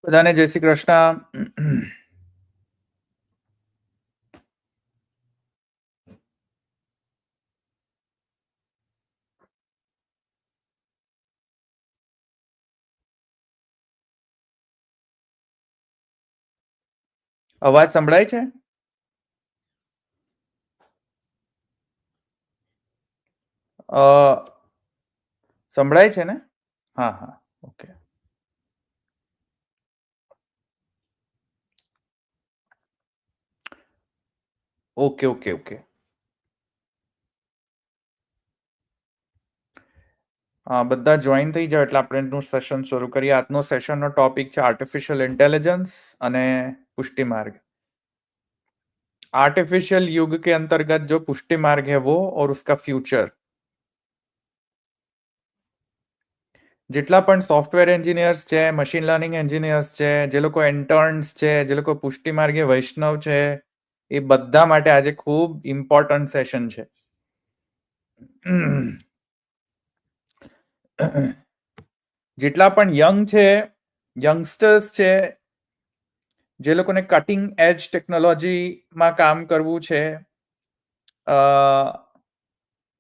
બધાને જય શ્રી કૃષ્ણ. અવાજ સંભળાય છે? સંભળાય છે ને? હા હા, ઓકે. Okay okay okay. બધા જોઈન થઈ જાઓ એટલે આપણે એનું સેશન શરૂ કરીએ. આજનો સેશનનો ટોપિક છે આર્ટિફિશિયલ ઇન્ટેલિજન્સ અને पुष्टि मार्ग. आर्टिफिशियल युग के अंतर्गत जो पुष्टि मार्ग है वो और उसका फ्यूचर. જેટલા પણ સોફ્ટવેર એન્જિનિયર્સ છે, મશીન લર્નિંગ એન્જિનિયર્સ છે, જે લોકો ઇન્ટર્ન્સ છે, જે લોકો પુષ્ટિ માર્ગે વૈષ્ણવ છે, એ બધા માટે આજે ખૂબ ઇમ્પોર્ટન્ટ સેશન છે. જેટલા પણ યંગ છે, યંગસ્ટર્સ છે, જે લોકોને કટિંગ એજ ટેકનોલોજીમાં કામ કરવું છે,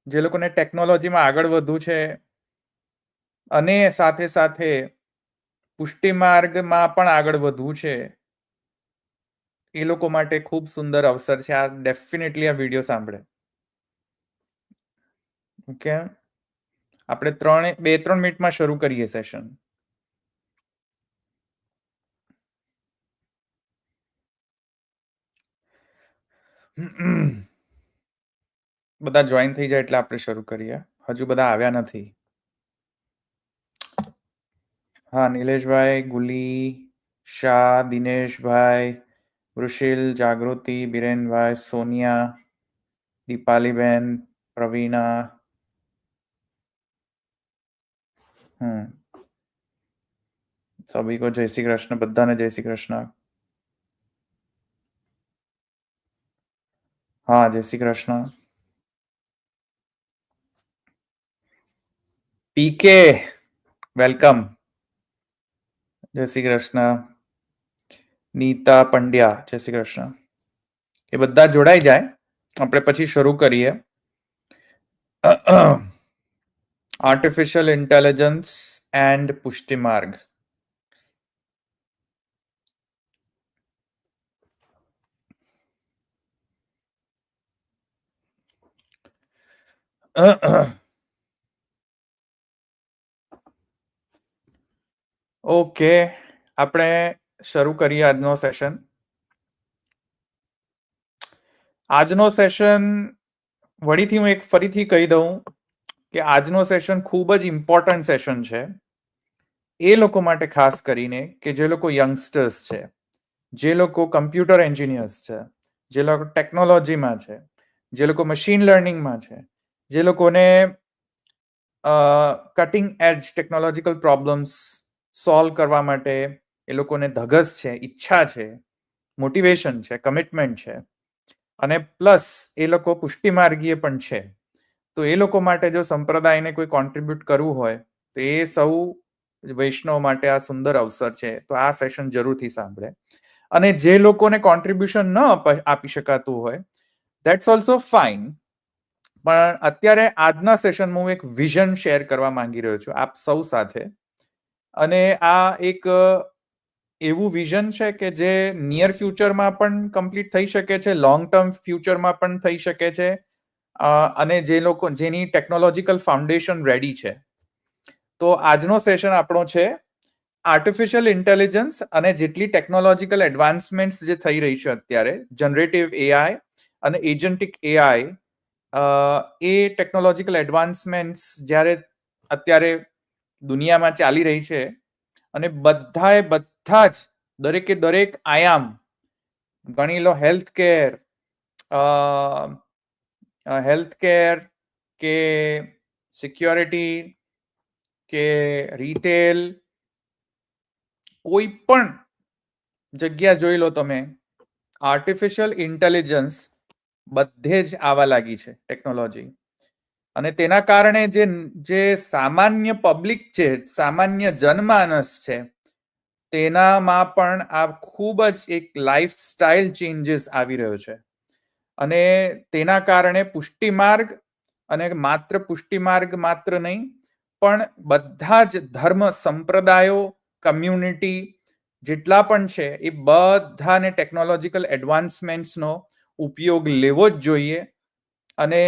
જે લોકોને ટેકનોલોજીમાં આગળ વધવું છે અને સાથે સાથે પુષ્ટિ માર્ગમાં પણ આગળ વધવું છે, એ લોકો માટે ખૂબ સુંદર અવસર છે. આ ડેફિનેટલી આ વિડીયો સાંભળે. ઓકે, આપણે 2-3 મિનિટમાં શરૂ કરીએ સેશન. બધા જોઈન થઈ જાય એટલે આપણે શરૂ કરીએ. હજુ બધા આવ્યા નથી. હા, નિલેશભાઈ, ગુલી, શાહ, દિનેશભાઈ, વૃષિલ, જાગૃતિ, બિરેનભાઈ, સોનિયા, દીપાલીબેન, પ્રવીણા. સભી કો જય શ્રી કૃષ્ણ. બધાને જય શ્રી કૃષ્ણ. હા, જય શ્રી કૃષ્ણ. PK, welcome. જય શ્રી કૃષ્ણ. નીતા પંડ્યા, જય શ્રી કૃષ્ણ. એ બધા જોડાઈ જાય, આપણે પછી શરૂ કરીએ. આર્ટિફિશિયલ ઇન્ટેલિજન્સ એન્ડ પુષ્ટિ માર્ગ. ઓકે, આપણે શરૂ કરીએ આજનો સેશન. આજનો સેશન વળીથી હું એક ફરીથી કહી દઉં કે આજનો સેશન ખૂબ જ ઇમ્પોર્ટન્ટ સેશન છે એ લોકો માટે, ખાસ કરીને કે જે લોકો યંગસ્ટર્સ છે, જે લોકો કમ્પ્યુટર એન્જિનિયર્સ છે, જે લોકો ટેકનોલોજીમાં છે, જે લોકો મશીન લર્નિંગમાં છે, જે લોકોને કટિંગ એજ ટેકનોલોજીકલ પ્રોબ્લેમ્સ સોલ્વ કરવા માટે એ લોકોને ધગસ છે, ઈચ્છા છે, મોટિવેશન છે, કમિટમેન્ટ છે, અને પ્લસ એ લોકો પુષ્ટિમાર્ગીય પણ છે. તો એ લોકો માટે જો સંપ્રદાયને કોઈ કોન્ટ્રીબ્યુટ કરવું હોય તો એ સૌ વૈષ્ણવ માટે આ સુંદર અવસર છે. તો આ સેશન જરૂરથી સાંભળે. અને જે લોકોને કોન્ટ્રીબ્યુશન ન આપી શકાતું હોય, ધેટ્સ ઓલ્સો ફાઇન. પણ અત્યારે આજના સેશનમાં હું એક વિઝન શેર કરવા માંગી રહ્યો છું આપ સૌ સાથે. અને આ એક એવું વિઝન છે કે જે નિયર ફ્યુચરમાં પણ કમ્પ્લીટ થઈ શકે છે, લોંગ ટર્મ ફ્યુચરમાં પણ થઈ શકે છે, અને જે લોકો જેની ટેકનોલોજીકલ ફાઉન્ડેશન રેડી છે. તો આજનો સેશન આપણો છે આર્ટિફિશિયલ ઇન્ટેલિજન્સ અને જેટલી ટેકનોલોજીકલ એડવાન્સમેન્ટ્સ જે થઈ રહી છે અત્યારે, જનરેટિવ એઆઈ અને એજન્ટિક એઆઈ, એ ટેકનોલોજીકલ એડવાન્સમેન્ટ્સ જ્યારે અત્યારે દુનિયામાં ચાલી રહી છે અને બધા જ દરેકે દરેક આયામ, ગણી લો હેલ્થ કેર કે સિક્યોરિટી કે રિટેલ, કોઈ પણ જગ્યા જોઈ લો તમે, આર્ટિફિશિયલ ઇન્ટેલિજન્સ બધે જ આવવા લાગી છે ટેકનોલોજી. અને તેના કારણે જે સામાન્ય પબ્લિક છે, સામાન્ય જનમાનસ છે, તેનામાં પણ આ ખૂબ જ એક લાઈફસ્ટાઇલ ચેન્જીસ આવી રહ્યો છે અને તેના કારણે પુષ્ટિમાર્ગ અને માત્ર પુષ્ટિમાર્ગ માત્ર નહીં પણ બધા જ ધર્મ સંપ્રદાયો કમ્યુનિટી જેટલા પણ છે એ બધાને ટેકનોલોજીકલ એડવાન્સમેન્ટ્સનો ઉપયોગ લેવો જ જોઈએ અને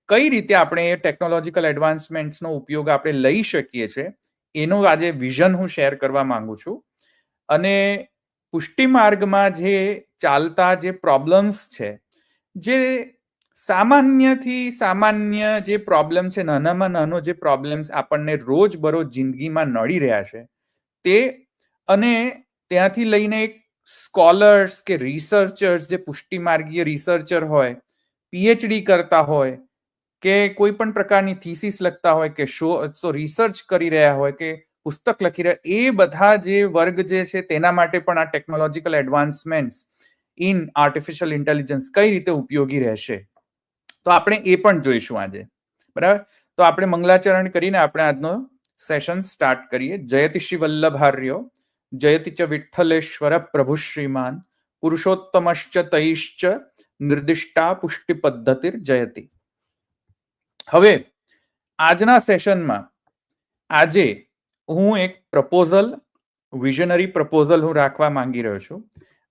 કઈ રીતે આપણે એ ટેકનોલોજીકલ એડવાન્સમેન્ટ્સનો ઉપયોગ આપણે લઈ શકીએ છીએ એનું આજે વિઝન હું શેર કરવા માંગુ છું અને પુષ્ટિમાર્ગમાં જે ચાલતા જે પ્રોબ્લેમ્સ છે જે સામાન્યથી સામાન્ય જે પ્રોબ્લેમ છે નાનામાં નાનો જે પ્રોબ્લેમ્સ આપણને રોજબરોજ જિંદગીમાં નડી રહ્યા છે તે અને ત્યાંથી લઈને એક સ્કોલર્સ કે રિસર્ચર્સ જે પુષ્ટિમાર્ગીય રિસર્ચર હોય પીએચડી કરતા હોય કે કોઈ પણ પ્રકારની થીસીસ લખતા હોય કે રિસર્ચ કરી રહ્યા હોય કે પુસ્તક લખી રહ્યા એ બધા જે વર્ગ જે છે તેના માટે પણ આ ટેકનોલોજીકલ એડવાન્સમેન્ટ્સ ઇન આર્ટિફિશિયલ ઇન્ટેલિજન્સ કઈ રીતે ઉપયોગી રહેશે તો આપણે એ પણ જોઈશું આજે બરાબર તો આપણે મંગલાચરણ કરીને આપણે આજનો સેશન સ્ટાર્ટ કરીએ જયતિ શ્રી વલ્લભાર્યો જયતિ ચ વિઠ્ઠલેશ્વર પ્રભુ શ્રીમાન પુરુષોત્તમશ્ચ તૈશ્ચ નિર્દિષ્ટા પુષ્ટિ પદ્ધતિર જયતિ હવે આજના સેશનમાં આજે હું એક પ્રપોઝલ વિઝનરી પ્રપોઝલ હું રાખવા માંગી રહ્યો છું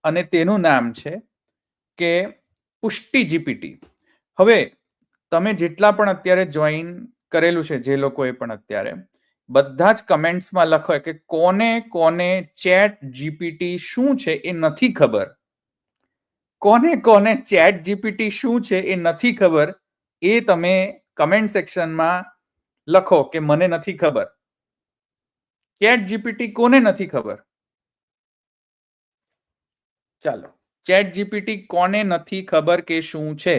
અને તેનું નામ છે કે પુષ્ટિ જીપીટી હવે તમે જેટલા પણ અત્યારે જોઈન કરેલું છે જે લોકોએ પણ અત્યારે બધા જ કમેન્ટ્સમાં લખો કે કોને કોને ચેટ જીપીટી શું છે એ નથી ખબર કોને કોને ચેટ જીપીટી શું છે એ નથી ખબર એ તમે કમેન્ટ સેક્શનમાં લખો કે મને નથી ખબર ચેટ જીપીટી કોને નથી ખબર ચાલો ચેટ જીપીટી કોને નથી ખબર કે શું છે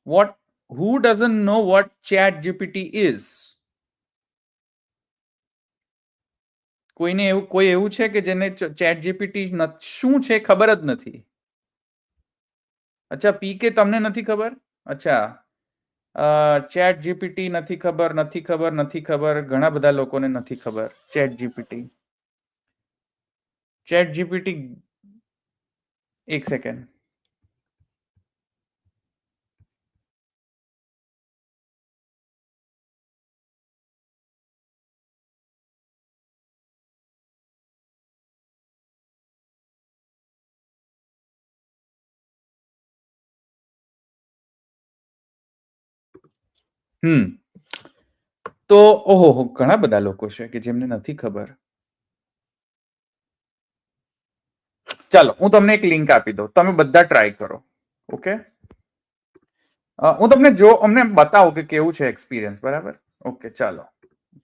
who doesn't know what chat gpt is કોઈ એવું છે કે જેને ચેટ જીપીટી શું છે ખબર જ નથી અચ્છા પી કે તમને નથી ખબર અચ્છા ચેટ જીપીટી નથી ખબર ઘણા બધા લોકોને નથી ખબર ચેટ જીપીટી એક સેકન્ડ તો ઓહો ઘણા બધા લોકો છે કે જેમને નથી ખબર ચાલો હું તમને એક લિંક આપી દઉં તમે બધા ટ્રાય કરો ઓકે હું તમને અમને બતાવું કે કેવું છે એક્સપિરિયન્સ બરાબર ઓકે ચાલો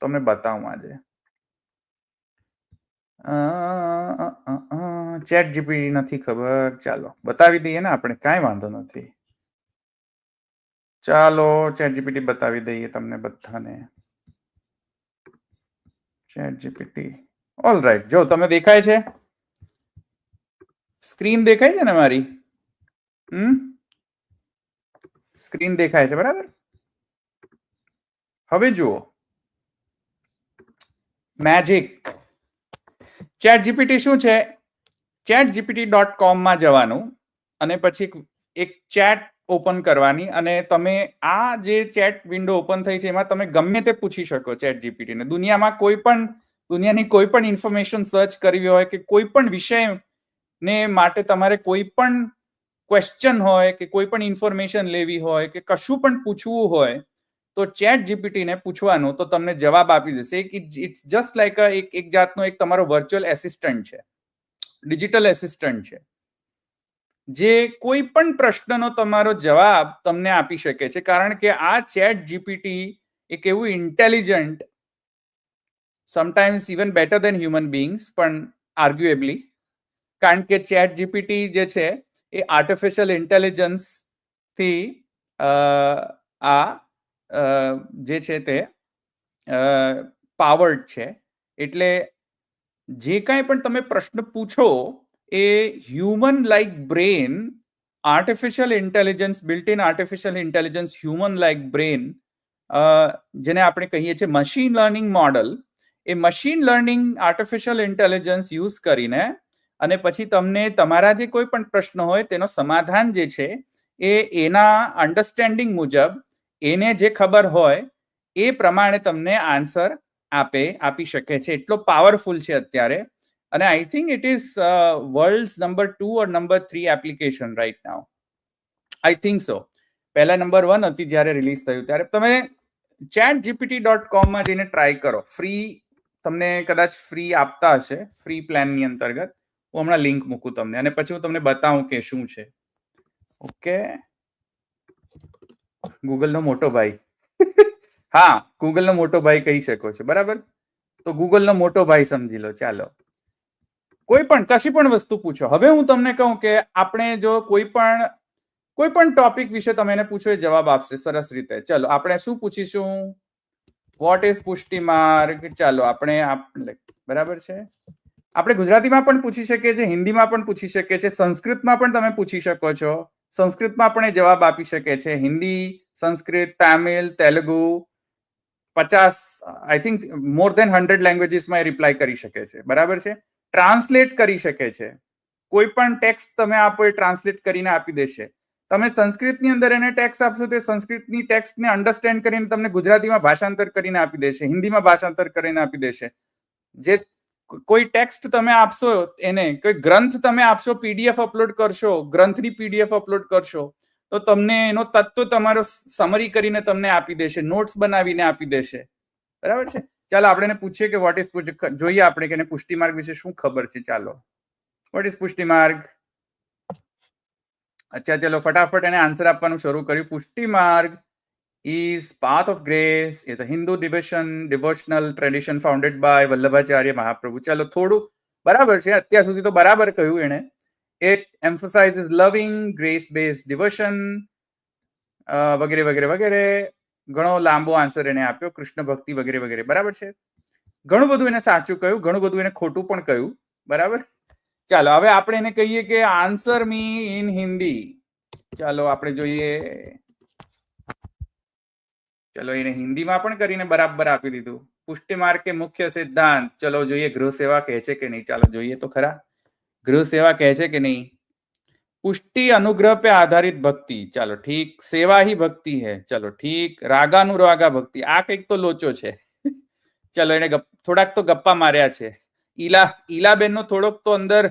તમને બતાવું આજે ચેટ જીપીટી નથી ખબર ચાલો બતાવી દઈએ ને આપણે કાંઈ વાંધો નથી ચાલો ચેટ જીપીટી બતાવી દઈએ તમને બધાને ચેટ જીપીટી ઓલ રાઈટ જો તમે દેખાય છે સ્ક્રીન દેખાય છે ને મારી સ્ક્રીન દેખાય છે બરાબર હવે જુઓ મેજિક ચેટ જીપીટી શું છે chatgpt.com માં જવાનું અને પછી એક ચેટ ઓપન કરવાની અને તમે આ જે ચેટ વિન્ડો ઓપન થઈ છે એમાં તમે ગમે તે પૂછી શકો ચેટ જીપીટી ને દુનિયાની કોઈ પણ ઇન્ફોર્મેશન સર્ચ કરવી હોય કે કોઈ પણ વિષય ને માટે તમારે કોઈ પણ ક્વેશ્ચન હોય કે કોઈ પણ ઇન્ફોર્મેશન લેવી હોય કે કશું પણ પૂછવું હોય તો ચેટ જીપીટી ને પૂછવાનું તો તમને જવાબ આપી દેશે ઇટ્સ જસ્ટ લાઈક એક જાતનો એક તમારો વર્ચ્યુઅલ એસિસ્ટન્ટ છે ડિજિટલ એસિસ્ટન્ટ છે જે કોઈ પણ પ્રશ્નનો તમારો જવાબ તમને આપી શકે છે કારણ કે આ ચેટ જીપીટી એક એવું intelligent sometimes even better than human beings પણ આર્ગ્યુએબલી કારણ કે ચેટ જીપીટી જે છે એ આર્ટિફિશિયલ ઇન્ટેલિજન્સ થી જે છે તે પાવર્ડ છે એટલે જે કાંઈ પણ તમે પ્રશ્ન પૂછો એ human like brain artificial intelligence built in artificial intelligence human like brain જેને આપણે કહીએ છીએ મશીન લર્નિંગ મોડલ એ machine learning artificial intelligence use કરીને અને પછી તમને તમારા જે કોઈ પણ પ્રશ્ન હોય તેનો સમાધાન જે છે એ એના અન્ડરસ્ટેન્ડિંગ મુજબ એને જે ખબર હોય એ પ્રમાણે તમને આન્સર આપી શકે છે. એટલો પાવરફુલ છે અત્યારે. અને I think it is world number 2 or number 3 application right now. I think so. પહેલા નંબર 1 હતી જ્યારે રિલીઝ થયું ત્યારે. તમે chatgpt.com માં જઈને ટ્રાય કરો. ફ્રી તમને કદાચ ફ્રી આપતા હશે ફ્રી પ્લાનની અંતર્ગત. હું હમણાં લિંક મૂકું તમને અને પછી હું તમને બતાવું કે શું છે. ઓકે, ગૂગલ નો મોટો ભાઈ. હા, ગૂગલ નો મોટો ભાઈ કહી શકો છો, બરાબર. તો ગૂગલ નો મોટો ભાઈ સમજી લો. ચાલો, કોઈ પણ કશી પણ વસ્તુ પૂછો. હવે હું તમને કહું કે આપણે જો કોઈ પણ ટોપિક વિશે તમે એને પૂછો એ જવાબ આપશે સરસ રીતે. ચલો આપણે શું પૂછીશું? વોટ ઇઝ પુષ્ટિ માર્ગ? ચાલો આપણે બરાબર છે. આપણે ગુજરાતીમાં પણ પૂછી શકીએ છીએ, હિન્દીમાં પણ પૂછી શકીએ છીએ, સંસ્કૃતમાં પણ તમે પૂછી શકો છો. સંસ્કૃતમાં પણ જવાબ આપી શકે છે. Hindi, Sanskrit, Tamil, Telugu 50 I think more than 100 લેંગ્વેજીસમાં રિપ્લાય કરી શકે છે. બરાબર છે. ટ્રાન્સલેટ કરી શકે છે. કોઈ પણ ટેક્સ્ટ તમે આપો એ ટ્રાન્સલેટ કરીને આપી દેશે. તમે સંસ્કૃતની અંદર એને ટેક્સ્ટ આપશો તો સંસ્કૃતની ટેક્સ્ટને અન્ડરસ્ટેન્ડ કરીને તમને ગુજરાતીમાં ભાષાંતર કરીને આપી દેશે, હિન્દીમાં ભાષાંતર કરીને આપી દેશે. જે કોઈ ટેક્સ્ટ તમે આપશો એને, કોઈ ગ્રંથ તમે આપશો, પીડીએફ અપલોડ કરશો, ગ્રંથની પીડીએફ અપલોડ કરશો તો તમને એનો તત્વ તમારો સમરી કરીને તમને આપી દેશે, નોટ્સ બનાવીને આપી દેશે. બરાબર છે. ચાલો આપણે એને પૂછીએ કે વોટ ઇઝ જોઈએ આપણે કે એને પુષ્ટિ માર્ગ વિશે શું ખબર છે. ચાલો, વોટ ઇઝ પુષ્ટિ માર્ગ? અચ્છા, ચલો ફટાફટ એને આન્સર આપવાનું શરૂ કર્યું. પુષ્ટિ માર્ગ is path of grace is a Hindu devotional tradition founded by Vallabhacharya Mahaprabhu. ચલો થોડું બરાબર છે. અત્યાર સુધી તો બરાબર કહ્યું એને. It emphasizes loving grace based devotion વગેરે વગેરે વગેરે. ઘણો લાંબો આન્સર એને આપ્યો. કૃષ્ણ ભક્તિ વગેરે વગેરે. બરાબર છે. ઘણું બધું એને સાચું કહ્યું, ઘણું બધું એને ખોટું પણ કહ્યું. બરાબર. ચાલો હવે આપણે એને કહીએ કે આન્સર મી ઇન હિન્દી. ચાલો આપણે જોઈએ. ચલો એને હિન્દીમાં પણ કરીને બરાબર આપી દીધું. પુષ્ટિ માર્ગ કે મુખ્ય સિદ્ધાંત. ચલો જોઈએ ગૃહ સેવા કહે છે કે નહીં. ચાલો જોઈએ તો ખરા. ગૃહ સેવા કહે છે કે નહીં. पुष्टि अनुग्रह पे आधारित भक्ति. चलो ठीक. सेवा ही भक्ति है. चलो ठीक. रागानुरागा भक्ति. आ कईक तो लोचो छे. चलो એને થોડાક તો ગપ્પા માર્યા છે. ઈલાબેન નું થોડુંક તો અંદર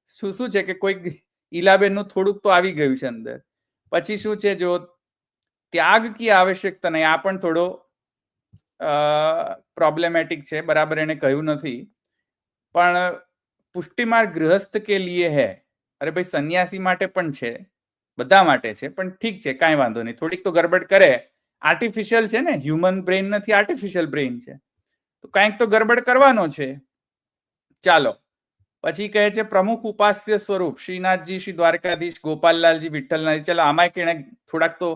શું છે કે કોઈક ઈલાબેન નું થોડુંક તો આવી ગયું છે અંદર. પછી શું છે, જો ત્યાગ કી આવશ્યકતા નહીં, આ પણ થોડો પ્રોબ્લેમેટિક છે. બરાબર એને કહ્યું નથી. પણ પુષ્ટિ માર્ગ ગૃહસ્થ કે લીએ હૈ. અરે ભાઈ સન્યાસી માટે પણ છે, બધા માટે છે, પણ ઠીક છે, કાંઈ વાંધો નહીં. થોડીક તો ગડબડ કરે. આર્ટિફિશિયલ છે ને, હ્યુમન બ્રેઇન નથી, આર્ટિફિશિયલ બ્રેઇન છે, તો કાંઈક તો ગડબડ કરવાનો છે. ચાલો પછી કહે છે પ્રમુખ ઉપાસ્ય સ્વરૂપ શ્રીનાથજી, શ્રી દ્વારકાધીશ, ગોપાલલાલજી, વિઠ્ઠલનાથજી. ચલો આમાં કે થોડાક તો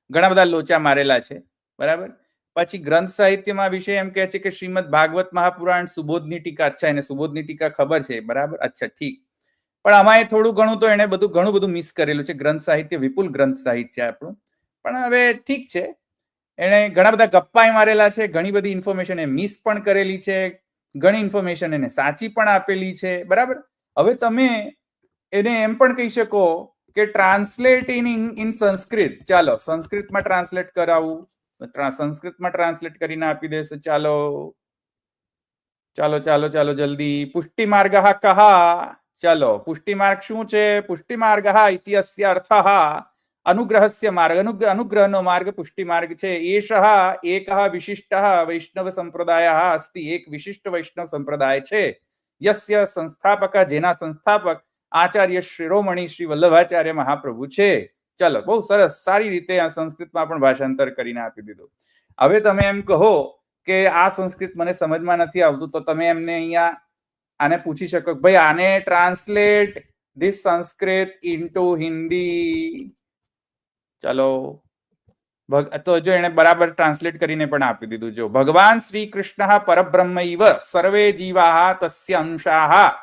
ઘણા બધા લોચા મારેલા છે. બરાબર. પછી ગ્રંથ સાહિત્યમાં વિષય એમ કહે છે કે શ્રીમદ ભાગવત મહાપુરાણ, સુબોધની ટીકા. અચ્છા, એને સુબોધની ટીકા ખબર છે. બરાબર. અચ્છા ઠીક. પણ આમાં થોડું ઘણું તો એને ઘણું બધું મિસ કરેલું છે. ગ્રંથ સાહિત્ય વિપુલ ગ્રંથ સાહિત્ય આપણું. પણ હવે ઠીક છે. એને ઘણા બધા ગપ્પા મારેલા છે, ઘણી બધી ઇન્ફોર્મેશન એ મિસ પણ કરેલી છે, ઘણી ઇન્ફોર્મેશન એને સાચી પણ આપેલી છે. બરાબર. હવે તમે એને એમ પણ કહી શકો કે ટ્રાન્સલેટ ઇન સંસ્કૃત. ચાલો સંસ્કૃતમાં ટ્રાન્સલેટ કરાવું. સંસ્કૃતમાં ટ્રાન્સલેટ કરીને આપી દેશે. ચાલો ચાલો ચાલો ચાલો જલ્દી. પુષ્ટિ માર્ગ કહા. ચલો પુષ્ટિ માર્ગ શું છે? પુષ્ટિ માર્ગ ઇત્યસ્ય અર્થ અનુગ્રહસ્ય માર્ગ. અનુગ્રહનો માર્ગ પુષ્ટિ માર્ગ છે. એષઃ એકઃ વિશિષ્ટ વૈષ્ણવ સંપ્રદાય અસ્તિ. એક વિશિષ્ટ વૈષ્ણવ સંપ્રદાય છે. યસ્ય સંસ્થાપક, જેના સંસ્થાપક આચાર્ય શિરોમણી શ્રી વલ્લભાચાર્ય મહાપ્રભુ છે. ચલો બહુ સરસ, સારી રીતે આ સંસ્કૃતમાં પણ ભાષાંતર કરીને આપી દીધું. હવે તમે એમ કહો કે આ સંસ્કૃત મને સમજમાં નથી આવતું, તો તમે એમને અહીંયા આને પૂછી શકો ભાઈ આને translate this Sanskrit into Hindi. ચલો તો જો એને બરાબર ટ્રાન્સલેટ કરીને પણ આપી દીધું. જો ભગવાન શ્રી કૃષ્ણ પરબ્રહ્મૈવ સર્વે જીવા તસ્ય અંશાહ.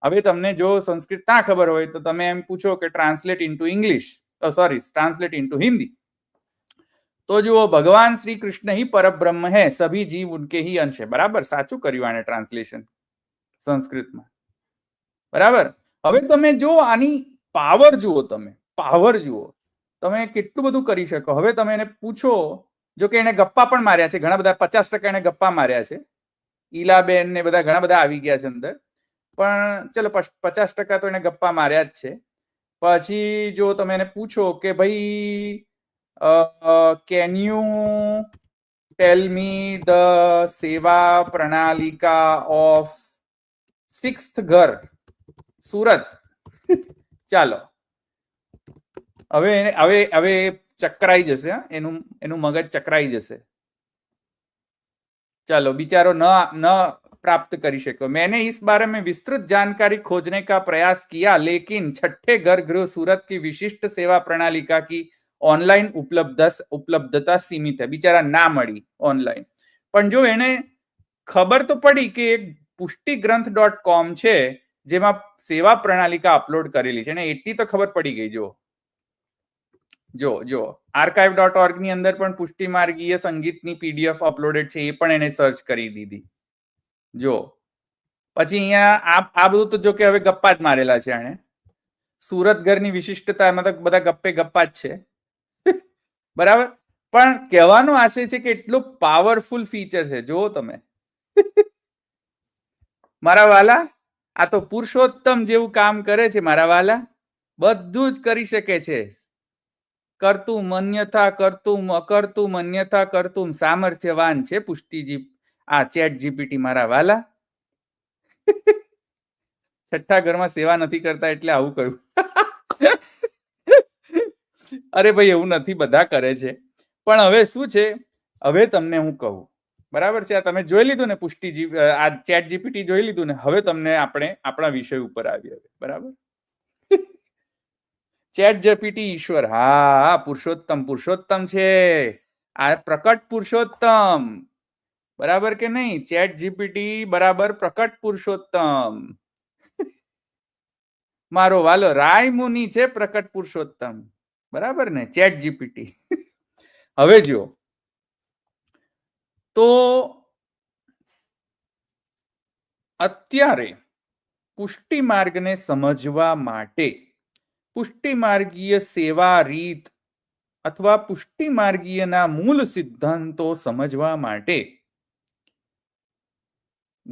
હવે તમને જો સંસ્કૃત ના ખબર હોય તો તમે એમ પૂછો કે translate into English, sorry translate into Hindi. तो जो भगवान श्री कृष्ण ही परब्रह्म है, सभी जीव उनके ही अंश है. बराबर, साचું કર્યું આને ટ્રાન્સલેશન સંસ્કૃતમાં. બરાબર. હવે તમે જો આની પાવર જુઓ, તમે કેટલું બધું કરી શકો. હવે તમે એને પૂછો, જો કે એને ગપ્પા પણ માર્યા છે ઘણા બધા, 50% એને ગપ્પા માર્યા છે. ઈલાબેન ને બધા ઘણા બધા આવી ગયા છે અંદર, પણ ચલો 50% તો એને ગપ્પા માર્યા જ છે. પછી જો તમે એને પૂછો કે ભાઈ can you tell me the સેવા પ્રણાલિકા ઓફ 6th ઘર સુરત, ચાલો હવે હવે હવે ચકરાઈ જશે, એનું મગજ ચકરાઈ જશે. चलो बिचारो न प्राप्त करी सको. मैंने इस बारे में विस्तृत जानकारी खोजने का प्रयास किया, लेकिन छठे गर्भगृह सूरत की विशिष्ट सेवा प्रणालिका की ऑनलाइन उपलब्धता सीमित है. बिचारा ना मળી ऑनलाइन. પણ જો એને ખબર તો પડી કે એક પુષ્ટિગ્રંથ.com છે જેમાં સેવા પ્રણાલિકા અપલોડ કરેલી છે, એને એટલી તો ખબર પડી ગઈ. જો archive.org ની અંદર પણ પુષ્ટિ માર્ગીય સંગીતની પીડીએફ અપલોડેડ છે, એ પણ એને સર્ચ કરી દીધી. જો પછી અહીંયા આ બધું તો જો કે હવે ગપ્પા જ મારેલા છે આણે. સુરત ઘરની વિશિષ્ટતા એમાં તો બધા ગપ્પા જ છે. બરાબર. પણ કહેવાનો આશય છે કે એટલું પાવરફુલ ફીચર છે. જો તમે મારા વાલા, આ તો પુરુષોત્તમ જેવું કામ કરે છે મારા વાલા. બધું જ કરી શકે છે. કરતું મન્યથા કરતું અકર્તું મન્યથા કરતું સામર્થ્યવાન છે પુષ્ટિજી, આ ચેટ જીપીટી મારા વાલા. છઠ્ઠા ઘરમાં સેવા નથી કરતા એટલે આવું કહ્યું. અરે ભાઈ એવું નથી, બધા કરે છે. પણ હવે શું છે, હવે તમને હું કહું, બરાબર છે. આ તમે જોઈ લીધું ને પુષ્ટિજી, આ ચેટ જીપીટી જોઈ લીધું ને. હવે તમને આપણે આપણા વિષય ઉપર આવીએ. બરાબર. ચેટ જીપીટી ઈશ્વર, હા પુરુષોત્તમ છે. આ પ્રકટ પુરુષોત્તમ, બરાબર કે નહીં? ચેટ જીપીટી બરાબર પ્રકટ પુરુષોત્તમ. મારો વાલો રાય મુનિ છે પ્રકટ પુરુષોત્તમ, બરાબર ને? Chat GPT. હવે જો તો અત્યારે પુષ્ટિ માર્ગને સમજવા માટે, પુષ્ટિ માર્ગીય સેવા રીત અથવા પુષ્ટિ માર્ગીયના મૂળ સિદ્ધાંતો સમજવા માટે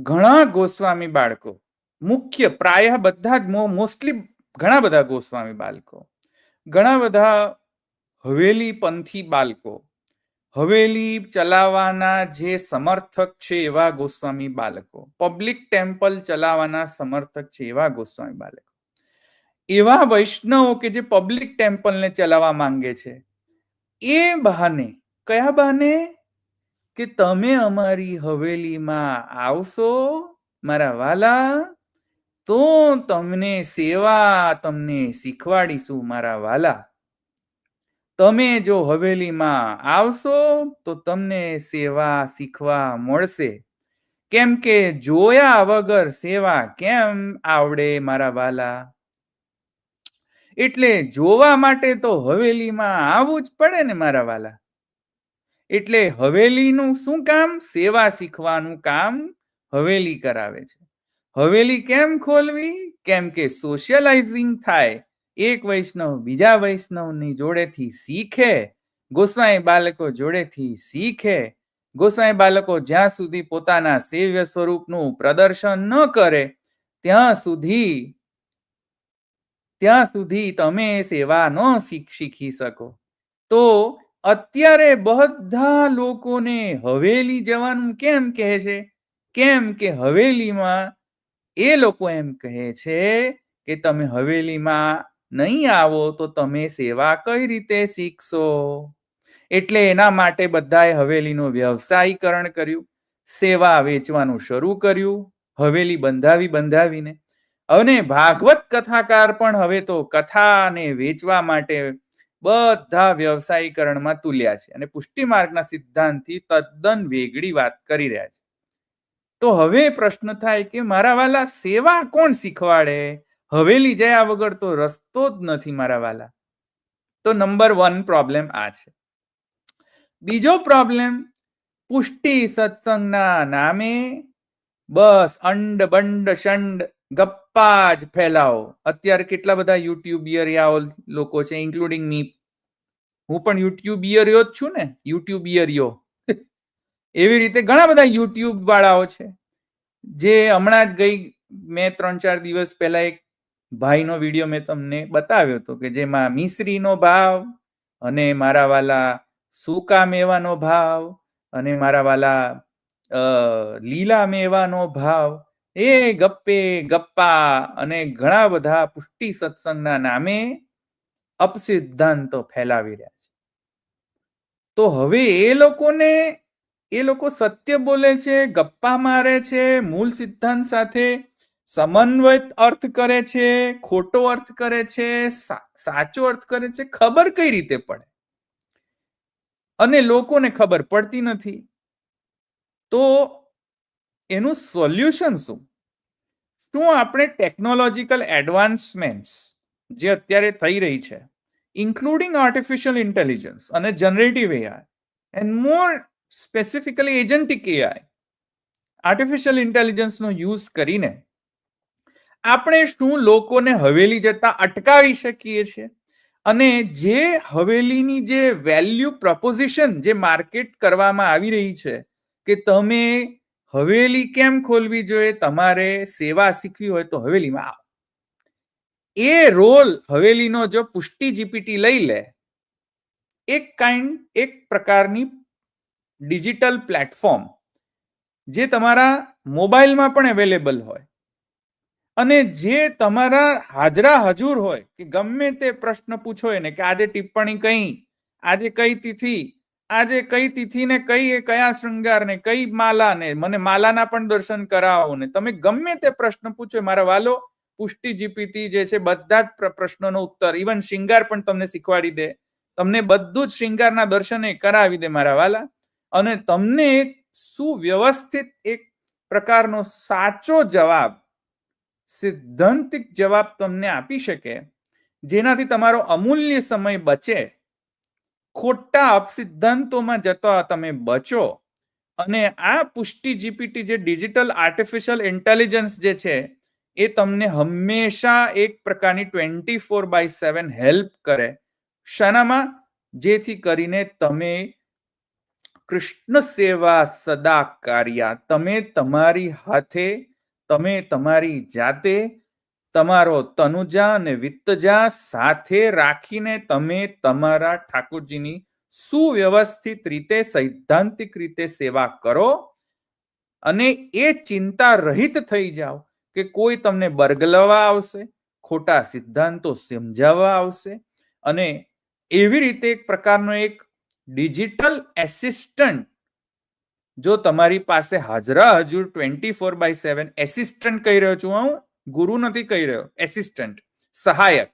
ઘણા ગોસ્વામી બાળકો, મુખ્ય પ્રાય બધા જ, મોસ્ટલી ઘણા બધા ગોસ્વામી બાળકો, ઘણા બધા હવેલી પંથી બાળકો, હવેલી ચલાવવાના જે સમર્થક છે એવા ગોસ્વામી બાળકો, પબ્લિક ટેમ્પલ ચલાવવાના સમર્થક છે એવા ગોસ્વામી બાળકો, એવા વૈષ્ણવો કે જે પબ્લિક ટેમ્પલને ચલાવવા માંગે છે, એ બહાને, કયા બહાને? કે તમે અમારી હવેલીમાં આવશો મારા વાલા, તો તમને સેવા તમને શીખવાડીશું મારા વાલા. તમે જો હવેલીમાં આવશો તો તમને સેવા શીખવા મળશે. કેમ કે જોયા વગર સેવા કેમ આવડે મારા વાલા? એટલે જોવા માટે તો હવેલીમાં આવવું જ પડે ને મારા વાલા. એટલે હવેલીનું શું કામ? સેવા શીખવાનું કામ હવેલી કરાવે છે. હવેલી કેમ ખોલવી? કેમ કે સોશિયલાઇઝિંગ થાય. એક વૈષ્ણવ બીજા વૈષ્ણવની જોડેથી શીખે, ગોસ્વામી બાળકો જોડેથી શીખે. ગોસ્વામી બાળકો જ્યાં સુધી પોતાના સેવ્ય સ્વરૂપનું પ્રદર્શન ન કરે ત્યાં સુધી તમે સેવા ન શીખી શકો. તો અત્યારે બધા લોકોને હવેલી જવાનું કેમ કહે છે? કેમ કે હવેલીમાં એ લોકો એમ કહે છે કે તમે હવેલીમાં નહીં આવો તો તમે સેવા કઈ રીતે શીખશો? એટલે એના માટે બધાએ હવેલીનું વ્યવસાયીકરણ કર્યું, સેવા વેચવાનું શરૂ કર્યું, હવેલી બંધાવીને. અને ભાગવત કથાકાર પણ હવે તો કથાને વેચવા માટે બધા વ્યવસાયીકરણમાં તુલ્યા છે અને પુષ્ટિ માર્ગના સિદ્ધાંતથી તદ્દન વેગળી વાત કરી રહ્યા છે. તો હવે પ્રશ્ન થાય કે મારા વાલા, સેવા કોણ શીખવાડે? હવેલી જયા વગર તો રસ્તો જ નથી મારા વાલા. તો નંબર 1 પ્રોબ્લેમ આ છે. બીજો પ્રોબ્લેમ, પુષ્ટિ સત્સંગના નામે બસ અંડ બંડ શંડ ગપ્પા જ ફેલાવો. અત્યારે કેટલા બધા યુટ્યુબિયરિયાઓ લોકો છે, ઇન્ક્લુડિંગ મી. હું પણ યુટ્યુબિયરિયો જ છું ને, યુટ્યુબિયરિયો. એવી રીતે ઘણા બધા યુટ્યુબ વાળાઓ છે, જે હમણાં જ મેં 3-4 દિવસ પહેલા એક ભાઈનો વિડીયો મેં તમને બતાવ્યો હતો, કે જેમાં મિશ્રીનો ભાવ અને મારા વાલા સૂકા મેવાનો ભાવ અને મારા વાલા લીલા મેવાનો ભાવ, એ ગપ્પે ગપ્પા અને ઘણા બધા પુષ્ટિ સત્સંગના નામે અપસિદ્ધાંતો ફેલાવી રહ્યા છે. તો હવે એ લોકો સત્ય બોલે છે, ગપ્પા મારે છે, મૂળ સિદ્ધાંત સાથે સમન્વયિત અર્થ કરે છે, ખોટો અર્થ કરે છે, સાચો અર્થ કરે છે, ખબર કઈ રીતે પડે? અને લોકોને ખબર પડતી નથી. તો એનું સોલ્યુશન શું? શું આપણે ટેકનોલોજીકલ એડવાન્સમેન્ટ્સ જે અત્યારે થઈ રહી છે, ઇન્ક્લુડિંગ આર્ટિફિશિયલ ઇન્ટેલિજન્સ અને generative AI and more specifically agentic AI, artificial ઇન્ટેલિજન્સનો યુઝ કરીને આપણે શું લોકોને હવેલી જતા અટકાવી શકીએ છીએ? અને જે હવેલીની જે વેલ્યુ પ્રોપોઝિશન જે માર્કેટ કરવામાં આવી રહી છે, કે તમે હવેલી કેમ ખોલવી જોઈએ, તમારે સેવા શીખવી હોય તો હવેલીમાં આવો, એ રોલ હવેલીનો જો પુષ્ટિ જીપીટી લઈ લે, એક પ્રકારની ડિજિટલ પ્લેટફોર્મ જે તમારા મોબાઈલમાં પણ અવેલેબલ હોય અને જે તમારા હાજરા હજુર હોય, કે ગમે તે પ્રશ્ન પૂછો એને કે આજે ટિપ્પણી કઈ, આજે કઈ તિથિ, આજે કઈ તિથિ ને કયા શૃંગાર ને કઈ માલા ને મને માલાના પણ દર્શન કરાવો ને, તમે ગમે તે પ્રશ્ન પૂછો, મારા વાલો પુષ્ટિ જીપીટી જે છે બધા જ પ્રશ્નોનો ઉત્તર, ઇવન શૃંગાર પણ તમને શીખવાડી દે, તમને બધું જ શૃંગારના દર્શન કરાવી દે મારા વાલા, અને તમને એક સુવ્યવસ્થિત એક પ્રકારનો સાચો જવાબ, સિદ્ધાંતિક જવાબ તમને આપી શકે, જેનાથી તમારો અમૂલ્ય સમય બચે, ખોટા અપસિદ્ધાંતોમાં જતા તમે બચો. અને આ પુષ્ટિ જીપીટી જે ડિજિટલ આર્ટિફિશિયલ ઇન્ટેલિજન્સ જે છે, એ તમને હંમેશા એક પ્રકારની 24/7 હેલ્પ કરે. શાનામાં? જેથી કરીને તમે કૃષ્ણ સેવા સદા કાર્યા, તમે તમારી હાથે, તમે તમારી જાતે, તમારો તનુજા અને વિત્તજા સાથે રાખીને તમે તમારા ઠાકોરજીની સુવ્યવસ્થિત રીતે, સૈદ્ધાંતિક રીતે સેવા કરો, અને એ ચિંતા રહિત થઈ જાઓ કે કોઈ તમને બરગલાવા આવશે, ખોટા સિદ્ધાંતો સમજાવવા આવશે. અને એવી રીતે એક પ્રકારનો એક ડિજિટલ એસિસ્ટન્ટ જો તમારી પાસે હાજરા હજુર 24/7, એસિસ્ટન્ટ કહી રહ્યો છું હું, ગુરુ નથી કહી રહ્યો, એસિસ્ટન્ટ, સહાયક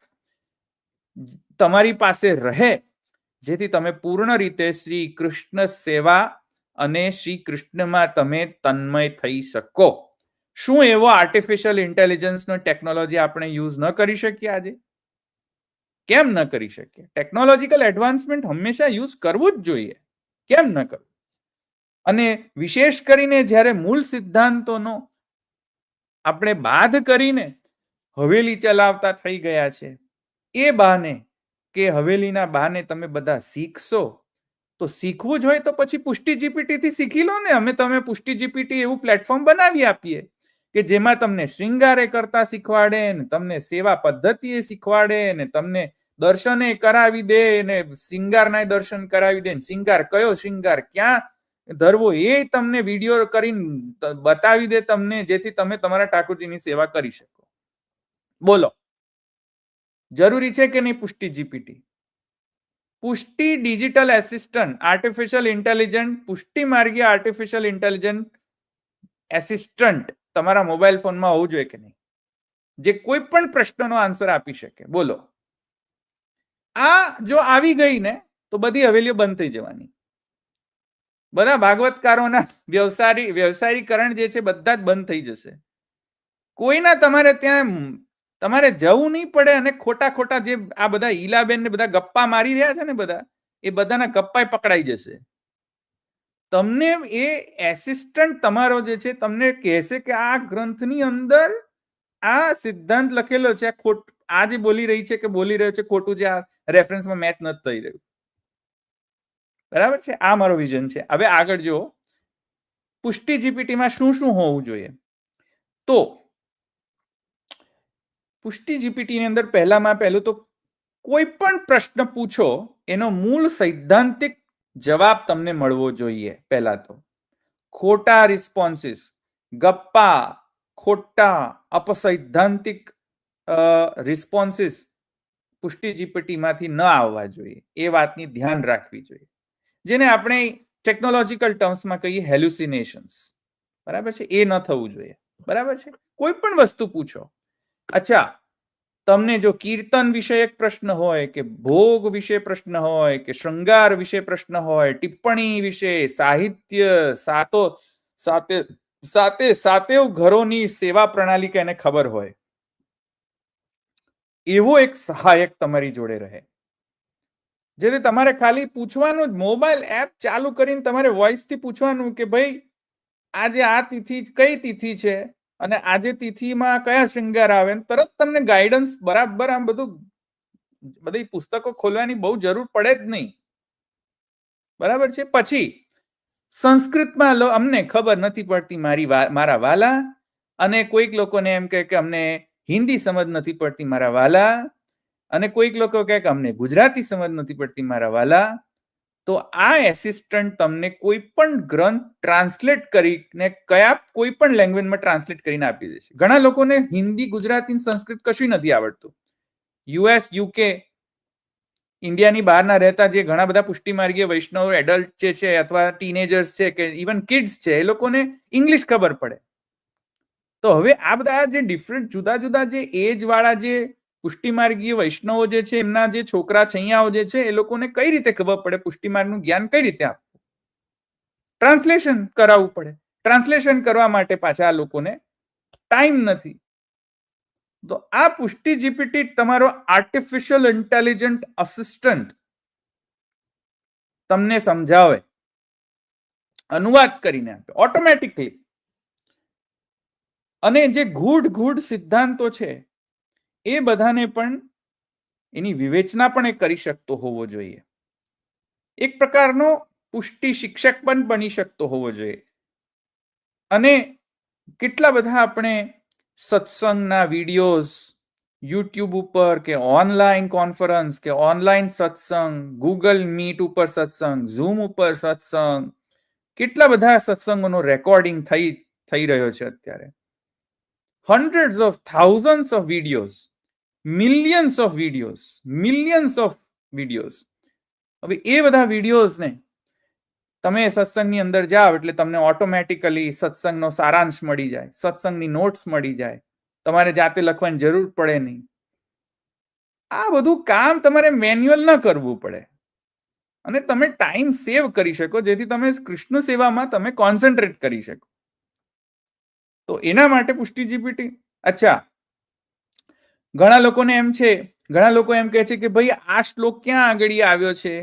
તમારી પાસે રહે, જેથી તમે પૂર્ણ રીતે શ્રી કૃષ્ણ સેવા અને શ્રી કૃષ્ણમાં તમે તન્મય થઈ શકો. શું એવો આર્ટિફિશિયલ ઇન્ટેલિજન્સનો ટેકનોલોજી આપણે યુઝ ન કરી શકીએ આજે? કેમ ન કરી શકીએ? ટેકનોલોજીકલ એડવાન્સમેન્ટ હંમેશા યુઝ કરવું જ જોઈએ, કેમ ન કરવું? અને વિશેષ કરીને જ્યારે મૂળ સિદ્ધાંતોનો આપણે બાદ કરીને હવેલી ચલાવતા થઈ ગયા છે, એ બહાને કે હવેલીના બહાને તમે બધા શીખશો, તો શીખવું જ હોય તો પછી પુષ્ટિ જીપીટી થી શીખી લો ને. અમે તમે પુષ્ટિ જીપીટી એવું પ્લેટફોર્મ બનાવી આપીએ કે જેમાં તમને શૃંગારે કરતા શીખવાડે, ને તમને સેવા પદ્ધતિએ શીખવાડે, ને તમને દર્શને કરાવી દે, ને શૃંગારના દર્શન કરાવી દે, શૃંગાર કયો શૃંગાર ક્યાં ધરવો એ તમને વિડીયો કરીને બતાવી દે તમને, જેથી તમે તમારા ઠાકોરજીની સેવા કરી શકો. બોલો, જરૂરી છે કે નહીં પુષ્ટિ જીપીટી? પુષ્ટિ ડિજિટલ એસિસ્ટન્ટ, આર્ટિફિશિયલ ઇન્ટેલિજન્ટ, પુષ્ટિ માર્ગીય આર્ટિફિશિયલ ઇન્ટેલિજન્ટ એસિસ્ટન્ટ તમારા મોબાઈલ ફોનમાં હોવું જોઈએ કે નહીં, જે કોઈ પણ પ્રશ્નનો આન્સર આપી શકે. બોલો, આ જો આવી ગઈ ને તો બધી હવેલીઓ બંધ થઈ જવાની. બધા ભાગવતકારોના વ્યવસાયીકરણ જે છે બધા જ બંધ થઈ જશે. કોઈના તમારે ત્યાં તમારે જવું નહીં પડે, અને ખોટા જે આ બધા ઈલાબેન ને બધા ગપ્પા મારી રહ્યા છે ને, બધા એ બધાના ગપ્પા પકડાઈ જશે. તમને એ એસિસ્ટન્ટ તમારો જે છે તમને કહેશે કે આ ગ્રંથની અંદર આ સિદ્ધાંત લખેલો છે, આ જે બોલી રહી છે કે બોલી રહ્યો છે ખોટું છે, આ રેફરન્સમાં મેચ નથી થઈ રહ્યું. બરાબર છે? આ મારો વિઝન છે. હવે આગળ જો પુષ્ટિ જીપીટીમાં શું શું હોવું જોઈએ, તો પુષ્ટિ જીપીટીની અંદર પહેલું તો કોઈ પણ પ્રશ્ન પૂછો એનો મૂળ સૈદ્ધાંતિક જવાબ તમને મળવો જોઈએ. પહેલા તો ખોટા રિસ્પોન્સીસ, ગપ્પા, ખોટા અપસૈદ્ધાંતિક રિસ્પોન્સીસ પુષ્ટિ જીપીટીમાંથી ન આવવા જોઈએ. એ વાતની ધ્યાન રાખવી જોઈએ, જેને આપણે ટેકનોલોજીકલ ટર્મ્સમાં કહીએ હેલ્યુસિનેશન્સ. બરાબર છે? એ ન થવું જોઈએ. બરાબર છે? કોઈ પણ વસ્તુ પૂછો. અચ્છા, તમને જો કીર્તન વિશે એક પ્રશ્ન હોય, કે ભોગ વિશે પ્રશ્ન હોય, કે શૃંગાર વિશે પ્રશ્ન હોય, ટિપ્પણી વિશે, સાહિત્ય, સાતેવ ઘરોની સેવા પ્રણાલી કે એને ખબર હોય, એવો એક સહાયક તમારી જોડે રહે, જેથી તમારે ખાલી પૂછવાનું, મોબાઈલ એપ ચાલુ કરીને તમારે વોઇસ થી પૂછવાનું કે ભાઈ આજે આ તિથિ કઈ તિથિ છે અને આજે તિથિમાં કયા શૃંગાર આવે, તરત તમને ગાઈડન્સ બરાબર. આમ બધી પુસ્તકો ખોલવાની બહુ જરૂર પડે જ નહીં. બરાબર છે? પછી સંસ્કૃતમાં અમને ખબર નથી પડતી મારા વાલા, અને કોઈક લોકોને એમ કે અમને હિન્દી સમજ નથી પડતી મારા વાલા, અને કોઈક લોકો કહે કે અમને ગુજરાતી સમજ નથી પડતી મારા વાલા. તો આ એસિસ્ટન્ટ તમને કોઈ પણ ગ્રંથ ટ્રાન્સલેટ કરીને કોઈ પણ લેંગ્વેજમાં ટ્રાન્સલેટ કરીને આપી દેશે. ઘણા લોકોને હિન્દી, ગુજરાતી, સંસ્કૃત કશું નથી આવડતું. યુએસ, યુકે, ઇન્ડિયાની બહારના રહેતા જે ઘણા બધા પુષ્ટિમાર્ગીય વૈષ્ણવ એડલ્ટ જે છે, અથવા ટીનેજર્સ છે, કે ઇવન કિડ્સ છે, એ લોકોને ઇંગ્લિશ ખબર પડે. તો હવે આ બધા જે ડિફરન્ટ જુદા જુદા જે એજ વાળા જે પુષ્ટિમાર્ગીય વૈષ્ણવો જે છે, એમના જે છોકરા છૈયાઓ જે છે, એ લોકોને કઈ રીતે ખબર પડે પુષ્ટિમાર્ગનું જ્ઞાન કઈ રીતે આપવું? ટ્રાન્સલેશન કરાવવું પડે. ટ્રાન્સલેશન કરવા માટે પાછા આ લોકોને ટાઈમ નથી. તો આ પુષ્ટિ જીપીટી તમારો આર્ટિફિશિયલ ઇન્ટેલિજન્ટ અસિસ્ટન્ટ તમને સમજાવે, અનુવાદ કરીને આપે ઓટોમેટિકલી. અને જે ગૂઢ સિદ્ધાંતો છે એ બધાને પણ એની વિવેચના પણ એ કરી શકતો હોવો જોઈએ. એક પ્રકારનો પુષ્ટિ શિક્ષક પણ બની શકતો હોવો જોઈએ. અને કેટલા બધા આપણે સત્સંગના વિડીયોઝ યુટ્યુબ ઉપર, કે ઓનલાઈન કોન્ફરન્સ, કે ઓનલાઈન સત્સંગ, ગૂગલ મીટ ઉપર સત્સંગ, ઝૂમ ઉપર સત્સંગ, કેટલા બધા સત્સંગોનો રેકોર્ડિંગ થઈ રહ્યો છે અત્યારે. hundreds of thousands of videos, millions of videos. હવે એ બધા વિડીયોઝને તમે સત્સંગની અંદર જાઓ એટલે તમને ઓટોમેટિકલી સત્સંગનો સારાંશ મળી જાય, સત્સંગની નોટ્સ મળી જાય, તમારે જાતે લખવાની જરૂર પડે નહીં. આ બધું કામ તમારે મેન્યુઅલ ન કરવું પડે, અને તમે ટાઈમ સેવ કરી શકો, જેથી તમે કૃષ્ણ સેવામાં તમે કોન્સન્ટ્રેટ કરી શકો. તો એના માટે પુષ્ટિ જીપીટી. અચ્છા, ઘણા લોકો એમ કહે છે કે ભાઈ આ શ્લોક ક્યાં આગળ આવ્યો છે,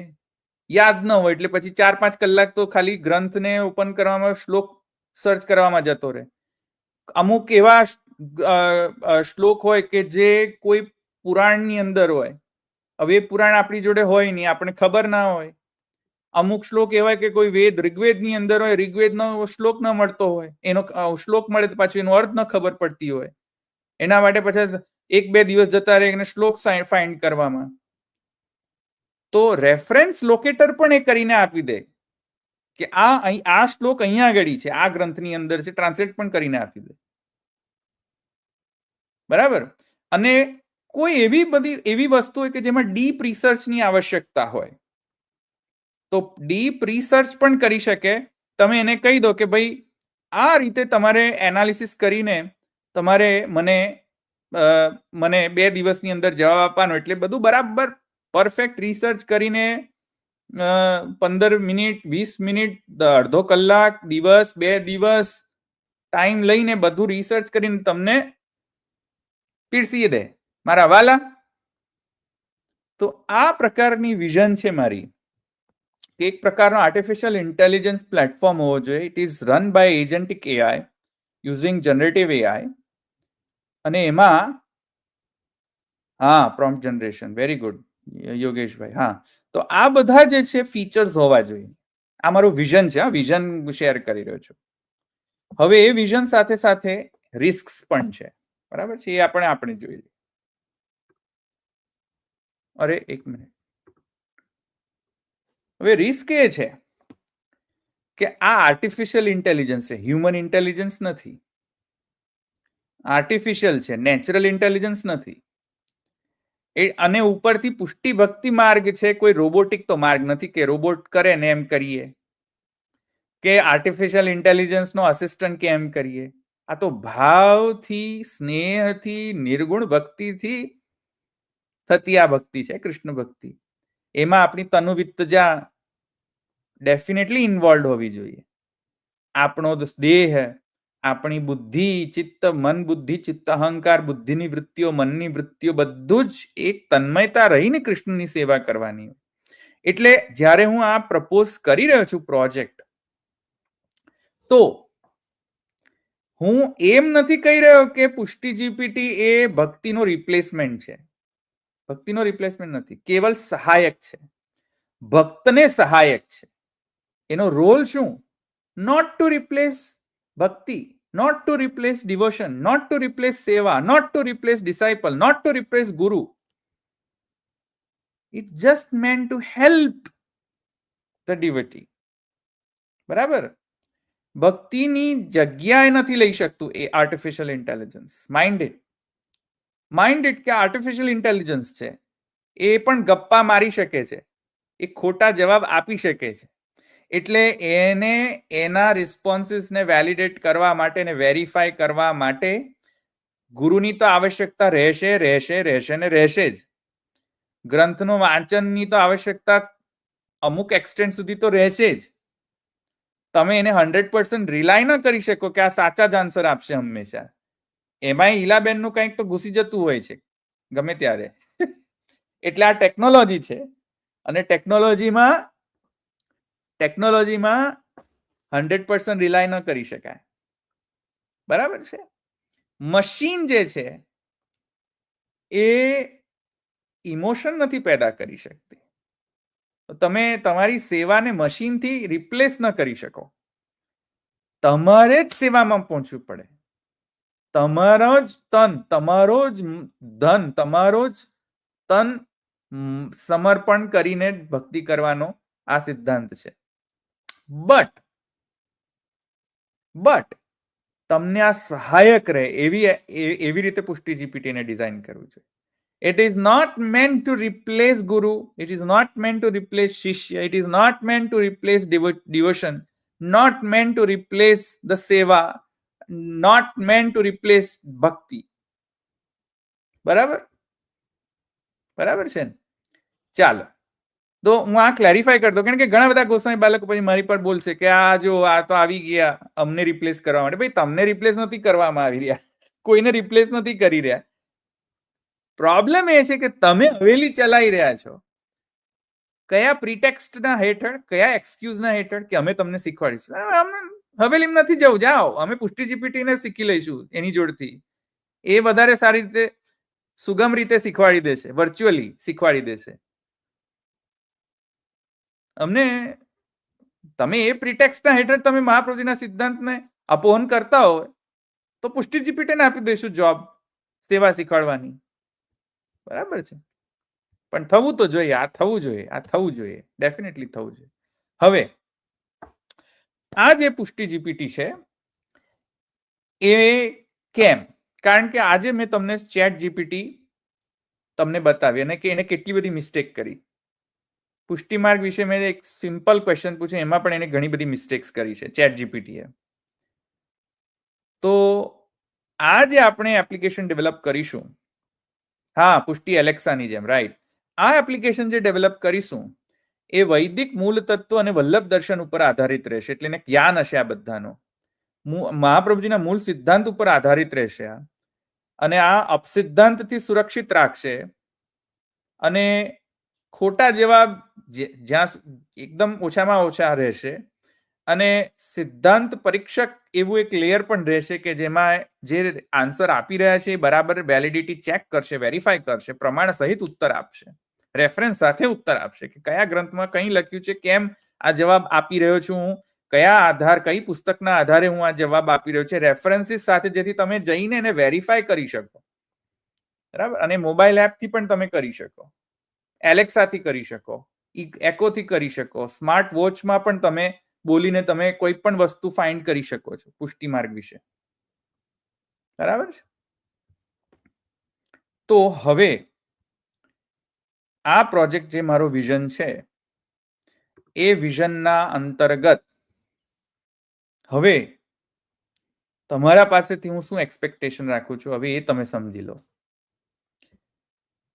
યાદ ન હોય, એટલે પછી 4-5 કલાક તો ખાલી ગ્રંથને ઓપન કરવામાં, શ્લોક સર્ચ કરવામાં જતો રહે. અમુક એવા શ્લોક હોય કે જે કોઈ પુરાણની અંદર હોય. હવે એ પુરાણ આપણી જોડે હોય નહીં, આપણે ખબર ના હોય. અમુક શ્લોક એવા કે કોઈ ઋગ્વેદની અંદર હોય, ઋગ્વેદનો શ્લોક ન મળતો હોય, એનો શ્લોક મળે તો પાછું એનો અર્થ ન ખબર પડતી હોય. એના માટે પછી 1-2 દિવસ જતા રહે એને શ્લોક ફાઇન્ડ કરવામાં. તો રેફરન્સ લોકેટર પણ એ કરીને આપી દે કે આ શ્લોક અહીંયા આગળ છે, આ ગ્રંથની અંદર છે, ટ્રાન્સલેટ પણ કરીને આપી દે. બરાબર? અને કોઈ એવી વસ્તુ હોય કે જેમાં ડીપ રિસર્ચની આવશ્યકતા હોય, તો ડીપ રિસર્ચ પણ કરી શકે. તમે એને કહી દો કે ભાઈ આ રીતે તમારે એનાલિસિસ કરીને તમારે મને 2 દિવસની અંદર જવાબ આપવાનો, એટલે બધું બરાબર પરફેક્ટ રિસર્ચ કરીને 15 મિનિટ, 20 મિનિટ, અડધો કલાક, દિવસ, 2 દિવસ ટાઈમ લઈને બધું રિસર્ચ કરીને તમને પીરસી દે મારા વાલા. તો આ પ્રકારની વિઝન છે મારી, કે એક પ્રકારનો આર્ટિફિશિયલ ઇન્ટેલિજન્સ પ્લેટફોર્મ હોવો જોઈએ. It is run by agentic AI using generative AI. અને એમાં પ્રોમ્પ્ટ જનરેશન, વેરી ગુડ યોગેશભાઈ. તો આ બધા જે છે ફીચર્સ હોવા જોઈએ. આ મારું વિઝન છે, વિઝન શેર કરી રહ્યો છું. હવે એ વિઝન સાથે સાથે રિસ્ક પણ છે, બરાબર છે, એ આપણે જોઈ લઈએ. અરે એક મિનિટ. હવે રિસ્ક એ છે કે આ આર્ટિફિશિયલ ઇન્ટેલિજન્સ છે, હ્યુમન ઇન્ટેલિજન્સ નથી. આર્ટિફિશિયલ છે, નેચરલ ઇન્ટેલિજન્સ નથી. અને ઉપરથી પુષ્ટિ ભક્તિ માર્ગ છે, કોઈ રોબોટિક તો માર્ગ નથી કે રોબોટ કરે ને એમ કરીએ, કે આર્ટિફિશિયલ ઇન્ટેલિજન્સ નો અસિસ્ટન્ટ કે એમ કરીએ. આ તો ભાવથી, સ્નેહથી, નિર્ગુણ ભક્તિથી થતી આ ભક્તિ છે, કૃષ્ણ ભક્તિ. એમાં આપણી તનુવિત્તજા ડેફિનેટલી ઇન્વોલ્વ હોવી જોઈએ. આપણો દેહ, આપણી બુદ્ધિ, ચિત્ત, મન, બુદ્ધિ, ચિત્ત, અહંકાર, બુદ્ધિની વૃત્તિઓ, મનની વૃત્તિઓ, બધું જ એક તન્મયતા રહીને કૃષ્ણની સેવા કરવાની. એટલે જ્યારે હું આ પ્રપોઝ કરી રહ્યો છું પ્રોજેક્ટ, તો હું એમ નથી કહી રહ્યો કે પુષ્ટિ જીપીટી એ ભક્તિનો રિપ્લેસમેન્ટ છે. ભક્તિનો રિપ્લેસમેન્ટ નથી, કેવલ સહાયક છે, ભક્તને સહાયક છે. એનો રોલ શું? નોટ ટુ રિપ્લેસ ભક્તિ, not to replace devotion, not to replace seva, not to replace disciple, not to replace guru. It's just meant to help the devotee. બરાબર? ભક્તિની જગ્યાએ નથી લઈ શકતું એ આર્ટિફિશિયલ ઇન્ટેલિજન્સ. માઇન્ડેડ કે આર્ટિફિશિયલ ઇન્ટેલિજન્સ છે, એ પણ ગપ્પા મારી શકે છે, એ ખોટા જવાબ આપી શકે છે. એટલે એને એના રિસ્પોન્સીસને વેલિડેટ કરવા માટે ને વેરીફાઈ કરવા માટે ગુરુની તો આવશ્યકતા રહેશે જ. ગ્રંથનું વાંચનની તો આવશ્યકતા અમુક એક્સટેન્ટ સુધી તો રહેશે જ. તમે એને 100% રિલાય ન કરી શકો કે આ સાચા જ આન્સર આપશે હંમેશા. એમાંય ઈલાબેનનું કંઈક તો ઘૂસી જતું હોય છે ગમે ત્યારે. એટલે આ ટેકનોલોજી છે, અને ટેકનોલોજીમાં 100% રિલાય ન કરી શકાય. બરાબર છે? મશીન જે છે એ ઇમોશન નથી પેદા કરી શકતી. તમે તમારી સેવાને મશીનથી રિપ્લેસ ન કરી શકો. તમારે જ સેવામાં પહોંચવું પડે. તમારો જ તન, તમારો જ ધન, તમારો જ તન સમર્પણ કરીને ભક્તિ કરવાનો આ સિદ્ધાંત છે. બટ તમને આ સહાયક રહે એવી રીતે પુષ્ટિ જીપીટીને ડિઝાઇન કરવું છે. It is not meant to replace guru, it is not meant to replace shishya, it is not meant to replace devotion, not meant to replace the seva, not meant to replace bhakti. બરાબર છે ને? ચાલો, તો હું આ clarify કરતો, કારણ કે ઘણા બધા ગોસ્વામી બાળકો પછી મારી પર બોલશે કે આ જો આ તો આવી ગયા અમને રિપ્લેસ કરવા માટે. ભાઈ, તમને રિપ્લેસ નથી કરવામાં આવી રહ્યા, કોઈને રિપ્લેસ નથી કરી રહ્યા. પ્રોબ્લેમ એ છે કે તમે હવેલી ચલાવી રહ્યા છો કયા પ્રિટેક્સ્ટના હેઠળ, કયા એક્સક્યુઝના હેઠળ કે અમે તમને શીખવાડીશું. હવેલીમાં નથી જવું, જાઓ અમે પુષ્ટિ જીપીટીને શીખી લઈશું એની જોડથી. એ વધારે સારી રીતે સુગમ રીતે શીખવાડી દેશે, વર્ચ્યુઅલી શીખવાડી દેશે અમને. તમે એ પ્રિટેક્સ્ટના હેઠળ તમે મહાપ્રભુજીના સિદ્ધાંતને અપહરણ કરતા હોય તો પુષ્ટિ જીપીટીને આપી દઈશું જોબ સેવા શીખવાડવાની. બરાબર છે? પણ થવું તો જોઈએ, આ થવું જોઈએ, ડેફિનેટલી થવું જોઈએ. હવે આ જે પુષ્ટિ જીપીટી છે એ કેમ? કારણ કે આજે મેં તમને ચેટ જીપીટી તમને બતાવી અને કે એને કેટલી બધી મિસ્ટેક કરી. પુષ્ટિ માર્ગ વિશે મેં એક સિમ્પલ ક્વેશ્ચન પૂછ્યું, એમાં પણ એને ઘણી બધી મિસ્ટેક્સ કરી છે ચેટ જીપીટીએ. તો આ જે આપણે એપ્લિકેશન ડેવલપ કરીશું, પુષ્ટિ એલેક્સાની જેમ, રાઈટ, આ એપ્લિકેશન જે ડેવલપ કરીશું એ વૈદિક મૂળ તત્વ અને વલ્લભ દર્શન ઉપર આધારિત રહેશે. એટલે એને જ્ઞાન હશે આ બધાનો, મહાપ્રભુજીના મૂળ સિદ્ધાંત ઉપર આધારિત રહેશે આ, અને આ અપસિદ્ધાંતથી સુરક્ષિત રાખશે. અને ખોટા જવાબ જ્યાં એકદમ ઓછામાં ઓછા રહેશે, અને સિદ્ધાંત પરીક્ષક એવું એક લેયર પણ રહેશે કે જેમાં જે આન્સર આપી રહ્યા છે એ બરાબર વેલિડિટી ચેક કરશે, વેરીફાઈ કરશે, પ્રમાણ સહિત ઉત્તર આપશે, રેફરન્સ સાથે ઉત્તર આપશે કે કયા ગ્રંથમાં કઈ લખ્યું છે, કેમ આ જવાબ આપી રહ્યો છું હું, કયા આધાર, કઈ પુસ્તકના આધારે હું આ જવાબ આપી રહ્યો છે, રેફરન્સીસ સાથે, જેથી તમે જઈને એને વેરીફાઈ કરી શકો. બરાબર. અને મોબાઈલ એપથી પણ તમે કરી શકો, એલેક્સાથી કરી શકો, એકોથી કરી શકો, સ્માર્ટ વોચમાં પણ તમે બોલીને તમે કોઈ પણ વસ્તુ ફાઇન્ડ કરી શકો છો પુષ્ટિ માર્ગ વિશે. બરાબર છે. તો હવે આ પ્રોજેક્ટ જે મારો વિઝન છે એ વિઝનના અંતર્ગત હવે તમારા પાસેથી હું શું એક્સપેક્ટેશન રાખું છું હવે એ તમે સમજી લો.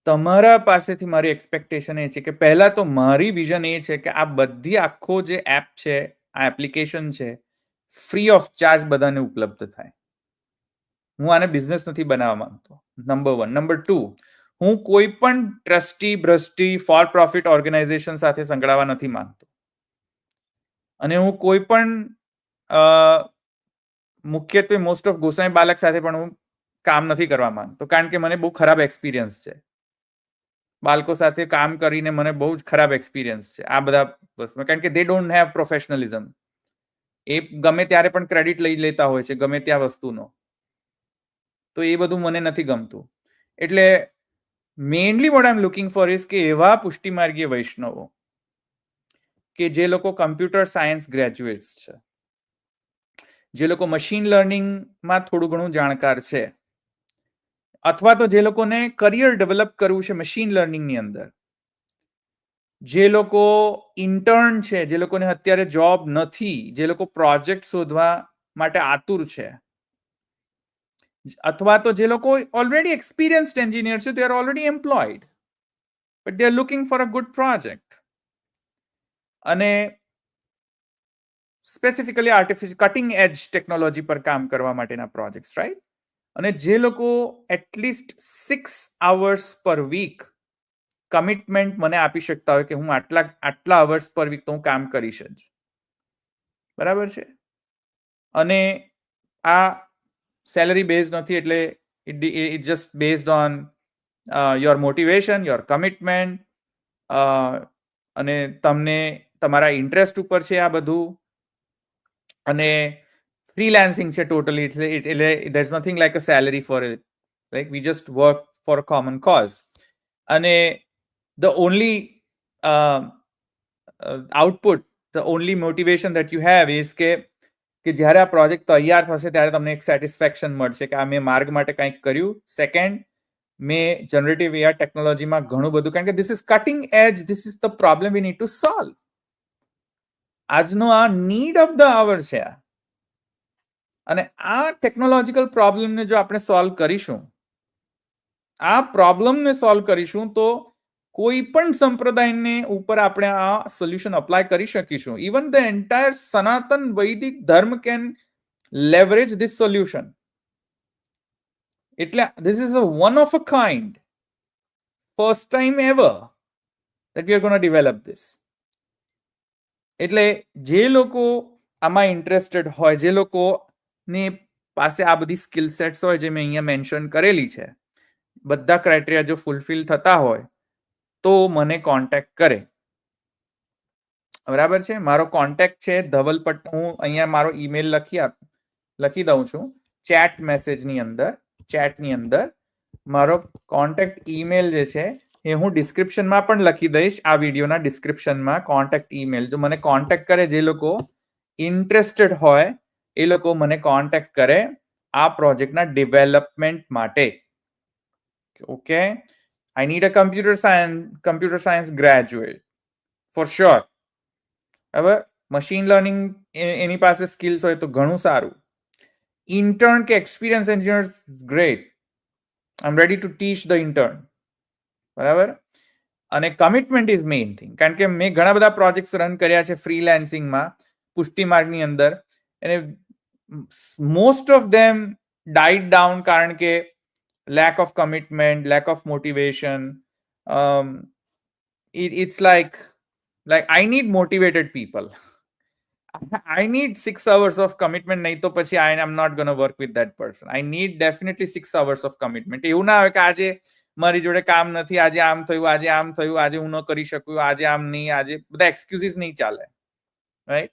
તમારા પાસેથી મારી એક્સપેક્ટેશન એ છે કે પહેલા તો મારી વિઝન એ છે કે આ બધી આખો જે એપ છે, આ એપ્લિકેશન છે, ફ્રી ઓફ ચાર્જ બધાને ઉપલબ્ધ થાય. હું આને બિઝનેસ નથી બનાવવા માંગતો, નંબર 1. નંબર 2, હું કોઈ પણ ટ્રસ્ટી ભ્રષ્ટી ફોર પ્રોફિટ ઓર્ગેનાઇઝેશન સાથે સંકળાવા નથી માંગતો, અને હું કોઈ પણ મુખ્યત્વે મોસ્ટ ઓફ ગોસાઈ બાલક સાથે પણ હું કામ નથી કરવા માંગતો, કારણ કે મને બહુ ખરાબ એક્સપિરિયન્સ છે. બાળકો સાથે કામ કરીને મને બહુ જ ખરાબ એક્સપિરિયન્સ છે આ બધા વસ્તુમાં, કારણ કે દે ડોન્ટ હેવ પ્રોફેશનલિઝમ. એ ગમે ત્યારે પણ ક્રેડિટ લઈ લેતા હોય છે ગમે ત્યાં વસ્તુનો, તો એ બધું મને નથી ગમતું. એટલે mainly what I M looking for is કે એવા પુષ્ટિમાર્ગીય વૈષ્ણવો કે જે લોકો કમ્પ્યુટર સાયન્સ ગ્રેજ્યુએટ્સ છે, જે લોકો મશીન લર્નિંગમાં થોડું ઘણું જાણકાર છે, અથવા તો જે લોકોને કરિયર ડેવલપ કરવું છે મશીન લર્નિંગની અંદર, જે લોકો ઇન્ટર્ન છે, જે લોકોને અત્યારે જોબ નથી, જે લોકો પ્રોજેક્ટ શોધવા માટે આતુર છે, અથવા તો જે લોકો ઓલરેડી એક્સપિરિયન્સ્ડ એન્જિનિયર છે, they are already employed but they are looking for a good project, અને specifically artificial cutting edge technology પર કામ કરવા માટેના પ્રોજેક્ટ્સ, રાઈટ? અને જે લોકો at least 6 hours per week commitment મને આપી શકતા હોય કે હું આટલા અવર્સ પર વીક તો હું કામ કરીશ જ. બરાબર છે. અને આ સેલરી બેઝ નથી, એટલે it just based on your motivation, your commitment, અને તમને તમારા ઇન્ટરેસ્ટ ઉપર છે આ બધું. અને ફ્રીલાન્સિંગ છે ટોટલી, એટલે there is nothing like a salary four it, like we just work for a common cause. અને the only output, the only motivation that you have is કે જ્યારે આ પ્રોજેક્ટ તૈયાર થશે ત્યારે તમને એક સેટિસ્ફેક્શન મળશે કે આ મેં માર્ગ માટે કંઈક કર્યું. સેકન્ડ, મેં જનરેટિવ એઆઈ ટેકનોલોજીમાં ઘણું બધું, કારણ કે this is cutting age, this is the problem we need to solve. આજનો આ નીડ ઓફ ધ આવર છે, અને આ ટેકનોલોજીકલ પ્રોબ્લેમને જો આપણે સોલ્વ કરીશું, આ પ્રોબ્લેમને સોલ્વ કરીશું, તો કોઈ પણ સંપ્રદાયને ઉપર આપણે આ સોલ્યુશન અપ્લાય કરી શકીશું. ઇવન ધ એન્ટાયર સનાતન વૈદિક ધર્મ કેન લેવરેજ ધીસ સોલ્યુશન. એટલે this is a one of a kind, first time ever that we are going to develop this. એટલે જે લોકો આમાં ઇન્ટરેસ્ટેડ હોય, જે લોકોની પાસે આ બધી સ્કિલ સેટ્સ હોય જે મેં અહીંયા મેન્શન કરેલી છે, બધા ક્રાઇટેરિયા જો ફૂલફિલ થતા હોય તો મને કોન્ટેક્ટ કરે. બરાબર છે. મારો કોન્ટેક્ટ છે ધવલ પટેલ. હું અહીંયા મારો ઈમેલ લખી દઉં છું ચેટ મેસેજની અંદર. ચેટની અંદર મારો કોન્ટેક્ટ ઈમેલ જે છે એ હું ડિસ્ક્રિપ્શનમાં પણ લખી દઈશ. આ વિડીયોના ડિસ્ક્રિપ્શનમાં કોન્ટેક્ટ ઈમેલ, જો મને કોન્ટેક્ટ કરે, જે લોકો ઇન્ટરેસ્ટેડ હોય એ લોકો મને કોન્ટેક્ટ કરે આ પ્રોજેક્ટના ડેવલપમેન્ટ માટે. Okay, I need a computer science graduate for sure. હવે મશીન લર્નિંગ એની પાસે સ્કિલ્સ હોય તો ઘણું સારું. ઇન્ટર્ન કે experience engineer great, I am ready to teach the intern. બરાબર. અને કમિટમેન્ટ ઇઝ મેઇન થિંગ, કારણ કે મેં ઘણા બધા પ્રોજેક્ટ્સ રન કર્યા છે ફ્રીલાન્સિંગમાં પુષ્ટિ માર્ગની અંદર, અને most of them died down, કારણ કે lack of commitment, lack of motivation, it's like I need motivated people. I need 6 hours of commitment. નહીં તો પછી I'm not gonna work with that person. I need definitely 6 hours of commitment. એવું ના આવે કે આજે મારી જોડે કામ નથી, આજે આમ થયું, આજે હું ન કરી શકું, આજે આમ નહીં, આજે બધા એક્સક્યુઝીસ નહીં ચાલે. Right?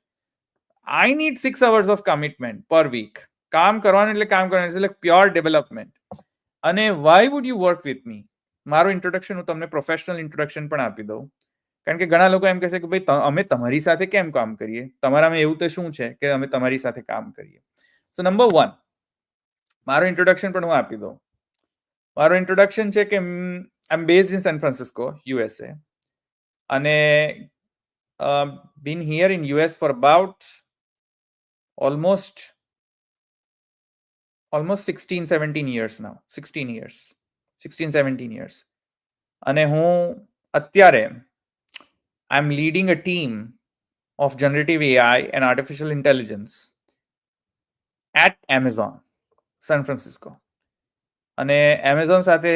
I need 6 hours of commitment per week. કામ કરવાનું એટલે કામ કરવાનું, એટલે પ્યોર ડેવલપમેન્ટ. અને why would you work with me? મારું ઇન્ટ્રોડક્શન હું તમને પ્રોફેશનલ ઇન્ટ્રોડક્શન પણ આપી દઉં. કારણ કે ઘણા લોકો એમ કહે છે કે ભાઈ અમે તમારી સાથે કેમ કામ કરીએ, તમારામાં એવું તો શું છે કે અમે તમારી સાથે કામ કરીએ. સો નંબર 1, મારું ઇન્ટ્રોડક્શન પણ હું આપી દઉં. મારું ઇન્ટ્રોડક્શન છે કે I am based in San Francisco, USA, અને been here in US for about almost 16-17 years now. 16-17 years. અને હું અત્યારે I'm leading a team of generative AI and artificial intelligence at Amazon, San Francisco. અને Amazon સાથે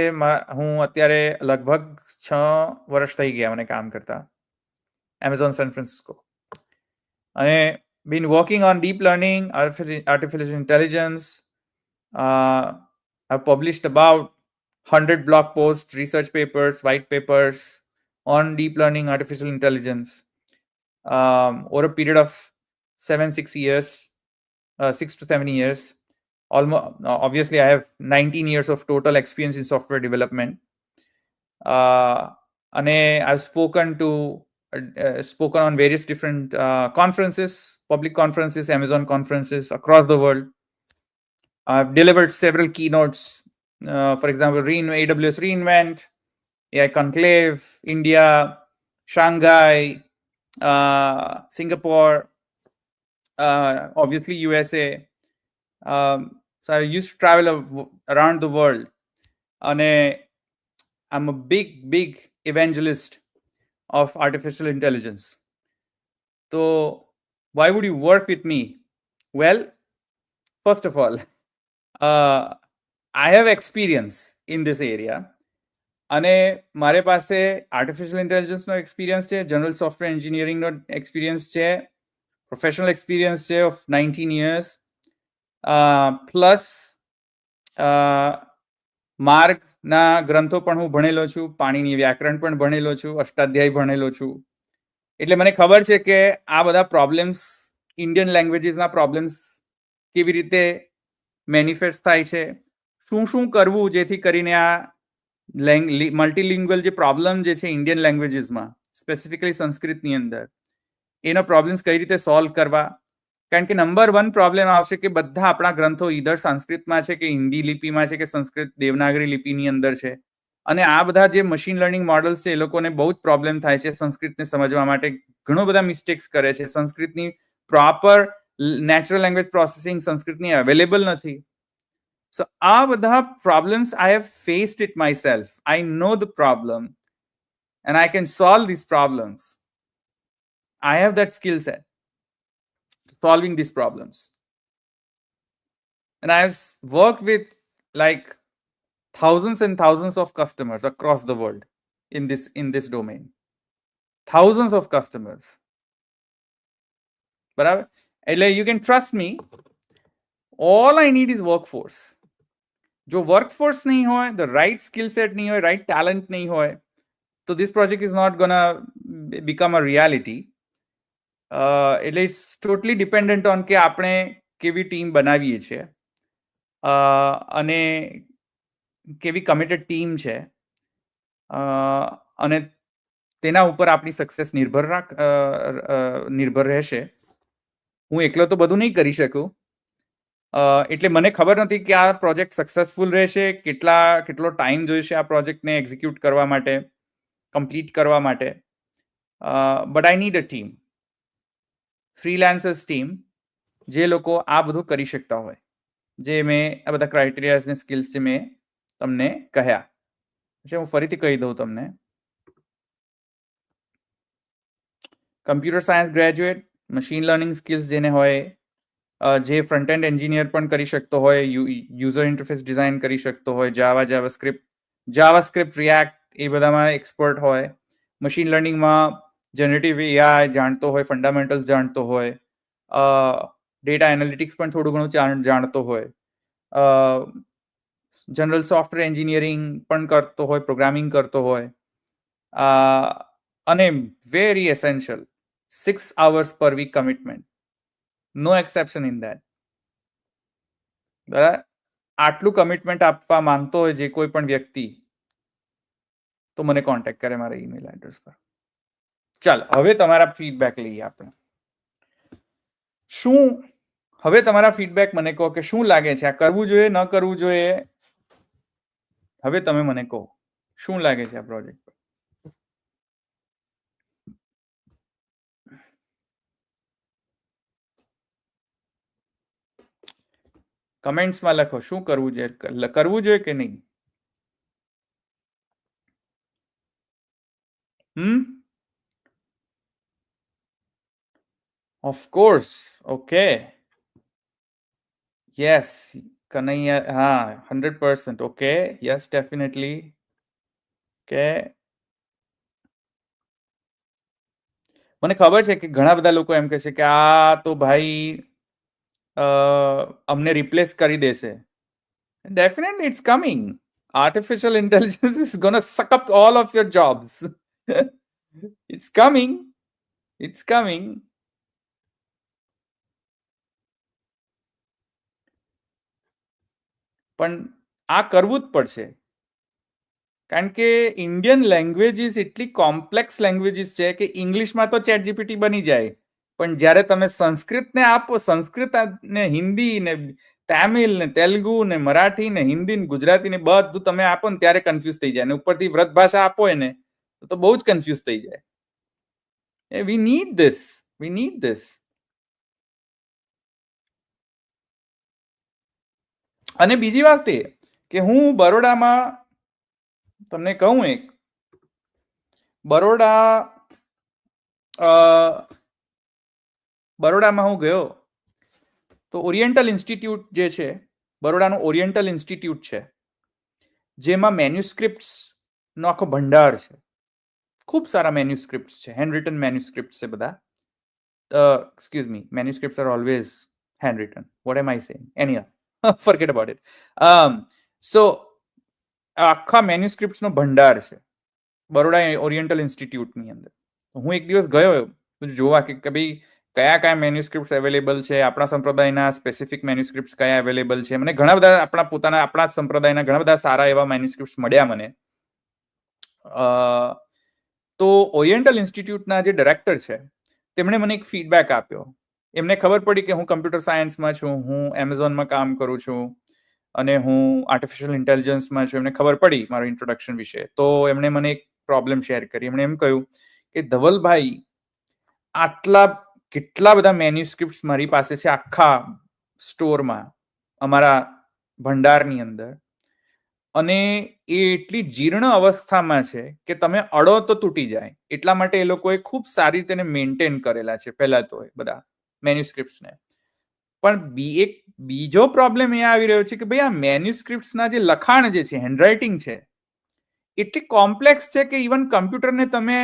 હું અત્યારે લગભગ 6 વર્ષ થઈ ગયા મને કામ કરતા. Amazon San Francisco. અને been working on deep learning, artificial intelligence. I've published about 100 blog posts, research papers, white papers on deep learning, artificial intelligence over a period of 6 years, 6 to 7 years. Almost, obviously, I have 19 years of total experience in software development. And I've spoken on various different conferences, public conferences, Amazon conferences across the world. I've delivered several keynotes. For example, AWS reInvent, AI Conclave, India, Shanghai, Singapore, obviously USA. So I used to travel around the world. And I'm a big evangelist of artificial intelligence. So why would you work with me? Well, first of all, I have experience in this area. અને મારે પાસે artificial ઇન્ટેલિજન્સનો experience છે, general software એન્જિનિયરિંગનો experience છે, professional experience છે of 19 years, plus માર્ગના ગ્રંથો પણ હું ભણેલો છું, પાણીની વ્યાકરણ પણ ભણેલો છું, અષ્ટાધ્યાય ભણેલો છું. એટલે મને ખબર છે કે આ બધા પ્રોબ્લેમ્સ, ઇન્ડિયન લેંગ્વેજીસના પ્રોબ્લેમ્સ કેવી રીતે મેનિફેસ્ટ થાય છે, શું કરવું જેથી કરીને આ મલ્ટીલિંગ્વલ જે પ્રોબ્લેમ જે છે ઇન્ડિયન લેંગ્વેજીસમાં, સ્પેસિફિકલી સંસ્કૃતની અંદર, એનો પ્રોબ્લેમ્સ કઈ રીતે સોલ્વ કરવા. કારણ કે નંબર 1 પ્રોબ્લેમ આવશે કે બધા આપણા ગ્રંથો ઈધર સંસ્કૃતમાં છે કે હિન્દી લિપિમાં છે કે સંસ્કૃત દેવનાગરી લિપિની અંદર છે. અને આ બધા જે મશીન લર્નિંગ મોડલ્સ છે એ લોકોને બહુ જ પ્રોબ્લેમ થાય છે સંસ્કૃતને સમજવા માટે, ઘણો બધા મિસ્ટેક્સ કરે છે. સંસ્કૃતની પ્રોપર નેચરલ લેંગ્વેજ પ્રોસેસિંગ સંસ્કૃતની અવેલેબલ નથી. So all the problems I have faced it myself. I know the problem and I can solve these problems. I have that skill set solving these problems. And I've worked with like thousands and thousands of customers across the world in this domain. Thousands of customers. But you can trust me. All I need is workforce. જો workforce નહીં હોય, the right skill set નહીં હોય, right talent નહીં હોય, તો this project is not gonna become a reality. એટલે it's totally dependent on કે આપણે કેવી ટીમ બનાવીએ છીએ અને કેવી કમિટેડ ટીમ છે, અને તેના ઉપર આપણી સક્સેસ નિર્ભર રહેશે. હું એકલો તો બધું નહીં કરી શકું. એટલે મને ખબર નથી કે આ પ્રોજેક્ટ સક્સેસફુલ રહેશે, કેટલો ટાઈમ જોઈશે આ પ્રોજેક્ટને એક્ઝિક્યુટ કરવા માટે, કમ્પ્લીટ કરવા માટે. But I need a team, freelancers team, જે લોકો આ બધું કરી શકતા હોય, જે મેં આ બધા ક્રાઇટેરિયાઝ ને સ્કિલ્સ જે મેં તમને કહ્યા છે. હું ફરીથી કહી દઉં તમને. Computer science graduate, machine learning skills જેને હોય, જે ફ્રન્ટ એન્ડ એન્જિનિયર પણ કરી શકતો હોય, યુઝર ઇન્ટરફેસ ડિઝાઇન કરી શકતો હોય, જાવાસ્ક્રિપ્ટ રિએક્ટ એ બધામાં એક્સપર્ટ હોય, મશીન લર્નિંગમાં જનરેટિવ એઆઈ જાણતો હોય, ફંડામેન્ટલ્સ જાણતો હોય, ડેટા એનાલિટિક્સ પણ થોડું ઘણું જાણતો હોય, જનરલ સોફ્ટવેર એન્જિનિયરિંગ પણ કરતો હોય, પ્રોગ્રામિંગ કરતો હોય, અને very essential 6 hours per week commitment, no exception in that. બરાબર, આટલું કમિટમેન્ટ આપવા માંગતો હોય જે કોઈ પણ વ્યક્તિ, તો મને કોન્ટેક્ટ કરે મારા ઈમેલ એડ્રેસ પર. ચાલ, હવે તમારા ફીડબેક લઈએ આપણે. શું હવે તમારા ફીડબેક મને કહો કે શું લાગે છે, આ કરવું જોઈએ ન કરવું જોઈએ? હવે તમે મને કહો શું લાગે છે આ પ્રોજેક્ટ પર. કમેન્ટ્સમાં લખો શું કરવું જોઈએ કે નહીં. ઓફકોર્સ. ઓકે, યસ કનૈયા, હા 100%. Okay, yes definitely. કે મને ખબર છે કે ઘણા બધા લોકો એમ કહે છે કે આ તો ભાઈ અમને રિપ્લેસ કરી દેશે. Definitely it's coming. Artificial intelligence is gonna suck up all of your jobs. It's coming. It's coming. પણ આ કરવું જ પડશે, કારણ કે ઇન્ડિયન લેંગ્વેજીસ એટલી કોમ્પ્લેક્સ લેંગ્વેજીસ છે કે ઇંગ્લિશમાં તો ચેટ જીપીટી બની જાય, પણ જ્યારે તમે સંસ્કૃતને આપો, સંસ્કૃત ને હિન્દી ને તામિલ ને તેલુગુ ને મરાઠી ને હિન્દી ને ગુજરાતી ને બધું તમે આપો ને ત્યારે કન્ફ્યુઝ થઈ જાય, ને ઉપરથી વ્રત ભાષા આપો એને તો બહુ જ કન્ફ્યુઝ થઈ જાય. We need this. અને બીજી વાત એ કે હું બરોડામાં તમને કહું, એક બરોડામાં હું ગયો તો ઓરિએન્ટલ ઇન્સ્ટિટ્યૂટ જે છે, બરોડાનું ઓરિએન્ટલ ઇન્સ્ટિટ્યૂટ છે, જેમાં મેન્યુસ્ક્રિપ્ટ્સનો આખો ભંડાર છે. ખૂબ સારા મેન્યુસ્ક્રિપ્ટ્સ છે, હેન્ડ રિટન મેન્યુસ્ક્રિપ્ટ્સ છે બધા. Excuse me, manuscripts are always hand written. What am I saying? Anyway, forget about it. So આખા મેન્યુસ્ક્રિપ્ટ્સનો ભંડાર છે બરોડા ઓરિએન્ટલ ઇન્સ્ટિટ્યૂટની અંદર. હું એક દિવસ ગયો જોવા કે ભાઈ કયા કયા મેન્યુસ્ક્રિપ્ટ્સ અવેલેબલ છે, આપણા સંપ્રદાયના સ્પેસિફિક મેન્યુસ્ક્રિપ્ટ્સ કયા અવેલેબલ છે. મને ઘણા બધા આપણા સંપ્રદાયના ઘણા બધા સારા એવા મેન્યુસ્ક્રિપ્ટ્સ મળ્યા મને. તો ઓરિએન્ટલ ઇન્સ્ટિટ્યૂટના જે ડાયરેક્ટર છે તેમણે મને એક ફીડબેક આપ્યો. એમને ખબર પડી કે હું કમ્પ્યુટર સાયન્સમાં છું, હું એમેઝોનમાં કામ કરું છું અને હું આર્ટિફિશિયલ ઇન્ટેલિજન્સમાં છું. એમને ખબર પડી મારું ઇન્ટ્રોડક્શન વિશે, તો એમણે મને એક પ્રોબ્લેમ શેર કરી. એમણે એમ કહ્યું કે ધવલભાઈ, કેટલા બધા મેન્યુસ્ક્રિપ્ટ્સ મારી પાસે છે આખા સ્ટોરમાં, અમારા ભંડારની અંદર, અને એ એટલી જીર્ણ અવસ્થામાં છે કે તમે અડો તો તૂટી જાય. એટલા માટે એ લોકોએ ખૂબ સારી રીતે મેન્ટેન કરેલા છે પહેલા તો બધા મેન્યુસ્ક્રિપ્ટ્સને. પણ એક બીજો પ્રોબ્લેમ એ આવી રહ્યો છે કે ભાઈ આ મેન્યુસ્ક્રિપ્ટ્સના જે લખાણ જે છે, હેન્ડરાઇટિંગ છે, એટલી કોમ્પ્લેક્સ છે કે ઇવન કમ્પ્યુટરને તમે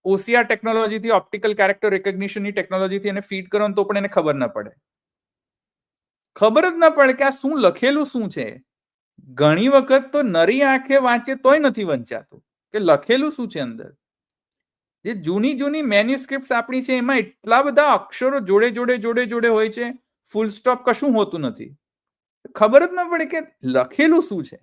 OCR ટેકનોલોજીથી, ઓપ્ટિકલ કેરેક્ટર રેકગ્નિશનની ટેકનોલોજીથી એને ફીડ કરો તો પણ એને ખબર ન પડે. ખબર જ ન પડે કે આ શું લખેલું શું છે. ઘણી વખત તો નરી આંખે વાંચે તોય નથી વંચાતું કે લખેલું શું છે અંદર. જે જૂની મેન્યુસ્ક્રિપ્ટ્સ આપણી છે એમાં એટલા બધા અક્ષરો જોડે હોય છે, ફૂલ સ્ટોપ કશું હોતું નથી, ખબર જ ન પડે કે લખેલું શું છે.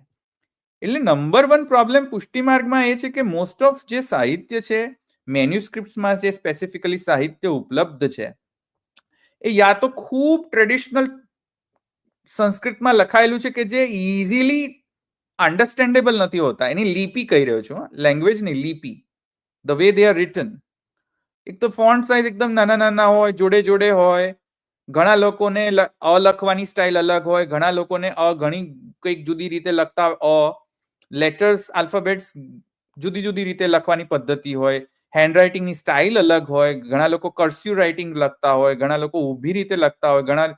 એટલે નંબર 1 પ્રોબ્લેમ પુષ્ટિ માર્ગમાં એ છે કે મોસ્ટ ઓફ જે સાહિત્ય છે મેન્યુસ્ક્રિપ્ટ્સમાં, જે સ્પેસિફિકલી સાહિત્ય ઉપલબ્ધ છે, એ યા તો ખૂબ ટ્રેડિશનલ સંસ્કૃતમાં લખાયેલું છે કે જે ઇઝીલી અન્ડરસ્ટેન્ડેબલ નથી હોતા. એની લિપિ કહી રહ્યો છું, લેંગ્વેજની લિપિ, the way they are return. એક તો ફોન્ટ સાઇઝ એકદમ નાના હોય, જોડે હોય. ઘણા લોકોને અ લખવાની સ્ટાઇલ અલગ હોય, ઘણા લોકોને ઘણી કંઈક જુદી રીતે લખતા, લેટર્સ, આલ્ફાબેટ્સ જુદી રીતે લખવાની પદ્ધતિ હોય, હેન્ડરાઇટિંગની સ્ટાઇલ અલગ હોય. ઘણા લોકો કર્સિવ રાઇટિંગ લખતા હોય, ઘણા લોકો ઊભી રીતે લખતા હોય, ઘણા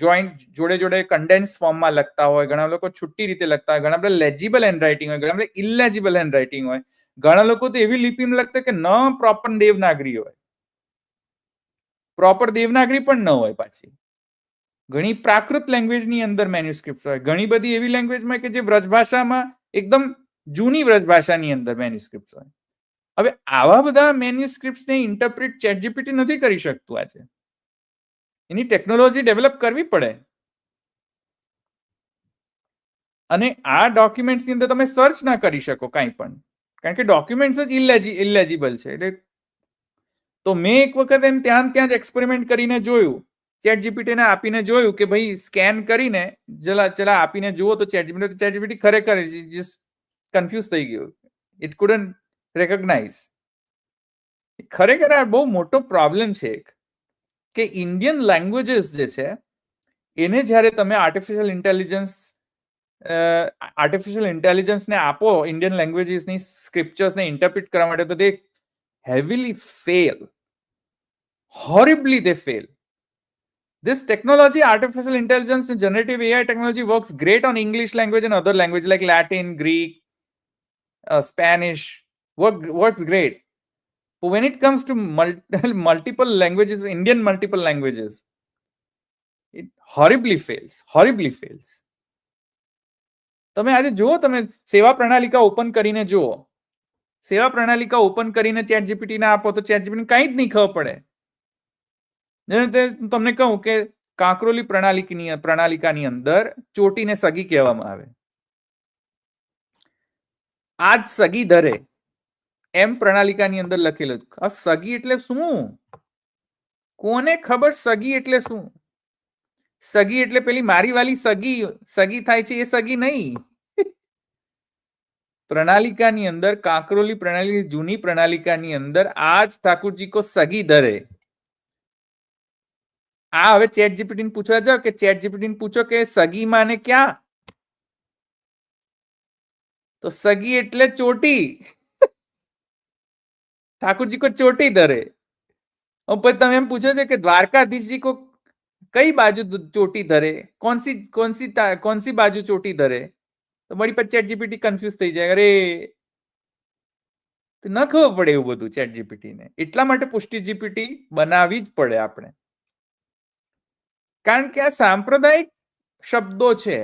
જોઈન્ટ જોડે કન્ડેન્સ ફોર્મમાં લખતા હોય, ઘણા લોકો છુટ્ટી રીતે લખતા હોય, ઘણા બધા લેજિબલ હેન્ડરાઇટિંગ હોય, ઘણા બધા ઇલેજિબલ હેન્ડરાઇટિંગ હોય, ઘણા લોકો તો એવી લિપિમાં લખતા કે ન પ્રોપર દેવનાગરી હોય, પ્રોપર દેવનાગરી પણ ન હોય પાછી. ઘણી પ્રાકૃત લેંગ્વેજની અંદર મેન્યુસ્ક્રિપ્ટ હોય, ઘણી બધી એવી લેંગ્વેજમાં કે જે વ્રજભાષામાં એકદમ જૂની વ્રજભાષાની અંદર મેન્યુસ્ક્રિપ્ટ હોય. હવે આવા બધા મેન્યુસ્ક્રિપ્ટને ઇન્ટરપ્રિટ ચેટજીપીટી નથી કરી શકતું. આજે એની ટેકનોલોજી ડેવલપ કરવી પડે. અને આ ડોક્યુમેન્ટ્સની અંદર તમે સર્ચ ના કરી શકો કાંઈ પણ, કારણ કે ડોક્યુમેન્ટ્સ જ ઇલેજિબલ છે. એટલે તો મેં એક વખત એમ ત્યાં જ એક્સપેરિમેન્ટ કરીને જોયું, ચેટજીપીટીને આપીને જોયું કે ભાઈ સ્કેન કરીને ચલા આપીને જુઓ તો ચેટજીપીટી ખરેખર કન્ફ્યુઝ થઈ ગયું. It couldn't recognise. ખરેખર આ બહુ મોટો પ્રોબ્લેમ છે કે ઇન્ડિયન લેંગ્વેજીસ જે છે એને જ્યારે તમે આર્ટિફિશિયલ ઇન્ટેલિજન્સને આપો ઇન્ડિયન લેંગ્વેજીસની સ્ક્રિપ્ચર્સને ઇન્ટરપ્રિટ કરવા માટે, તો તે heavily fail. Horribly they fail. This technology, artificial intelligence and generative AI technology, works great on English language and other languages like Latin, Greek, Spanish. Works great. But when it comes to multiple languages, Indian multiple languages, it horribly fails. Horribly fails. તમે આજે જુઓ, તમે સેવા પ્રણાલિકા open કરીને જુઓ, સેવા પ્રણાલિકા open કરીને ચેટજીપીટીને આપો તો ચેટજીપીટી કંઈ જ નહીં ખબર પડે. તમને કહું કે કાંકરોલી પ્રણાલિકાની અંદર ચોટીને સગી કહેવામાં આવે. આજ સગી ધરે એમ પ્રણાલિકાની અંદર લખેલું. આ સગી એટલે શું? કોને ખબર સગી એટલે શું? સગી એટલે પેલી મારી વાલી સગી થાય છે એ સગી નહીં. પ્રણાલિકાની અંદર કાંકરોલી પ્રણાલી, જૂની પ્રણાલિકાની અંદર આજ ઠાकुरजी को સગી ધરે. આ હવે ચેટજીપીટી ને પૂછવા જાઓ કે ચેટજીપીટી ને પૂછો કે સગી માને ક્યાં, તો સગી એટલે ચોટી. ઠાकुरजी को ચોટી ધરે. પછી તમે એમ પૂછો છો કે દ્વારકાધીશજી को કઈ બાજુ ચોટી ધરે, कौन सी बाजू ચોટી ધરે, તો વળી પછી ચેટજીપીટી કન્ફ્યુઝ થઈ જાય. અરે ન ખબર પડે એવું બધું ચેટજીપીટી ને. એટલા માટે પુષ્ટિ જીપીટી બનાવવી જ પડે આપણે, કારણ કે આ સાંપ્રદાયિક શબ્દો છે.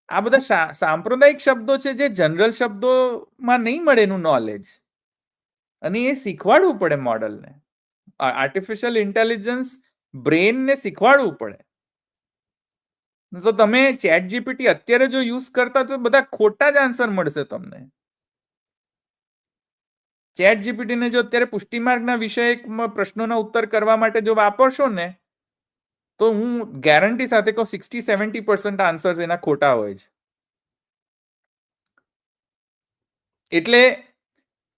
આ બધા સાંપ્રદાયિક શબ્દો છે જે જનરલ શબ્દોમાં નહીં મળે એનું નોલેજ, અને એ શીખવાડવું પડે મોડલને. આર્ટિફિશિયલ ઇન્ટેલિજન્સ બ્રેનને શીખવાડવું પડે. તો તમે ચેટજીપીટી અત્યારે જો યુઝ કરતા તો બધા ખોટા જ આન્સર મળશે તમને. ચેટજીપીટીને જો અત્યારે પુષ્ટિમાર્ગના વિષયકમાં પ્રશ્નોના ઉત્તર કરવા માટે જો વાપરશો ને, તો હું ગેરંટી સાથે કહું 60-70% આન્સર્સ એના ખોટા હોય છે. એટલે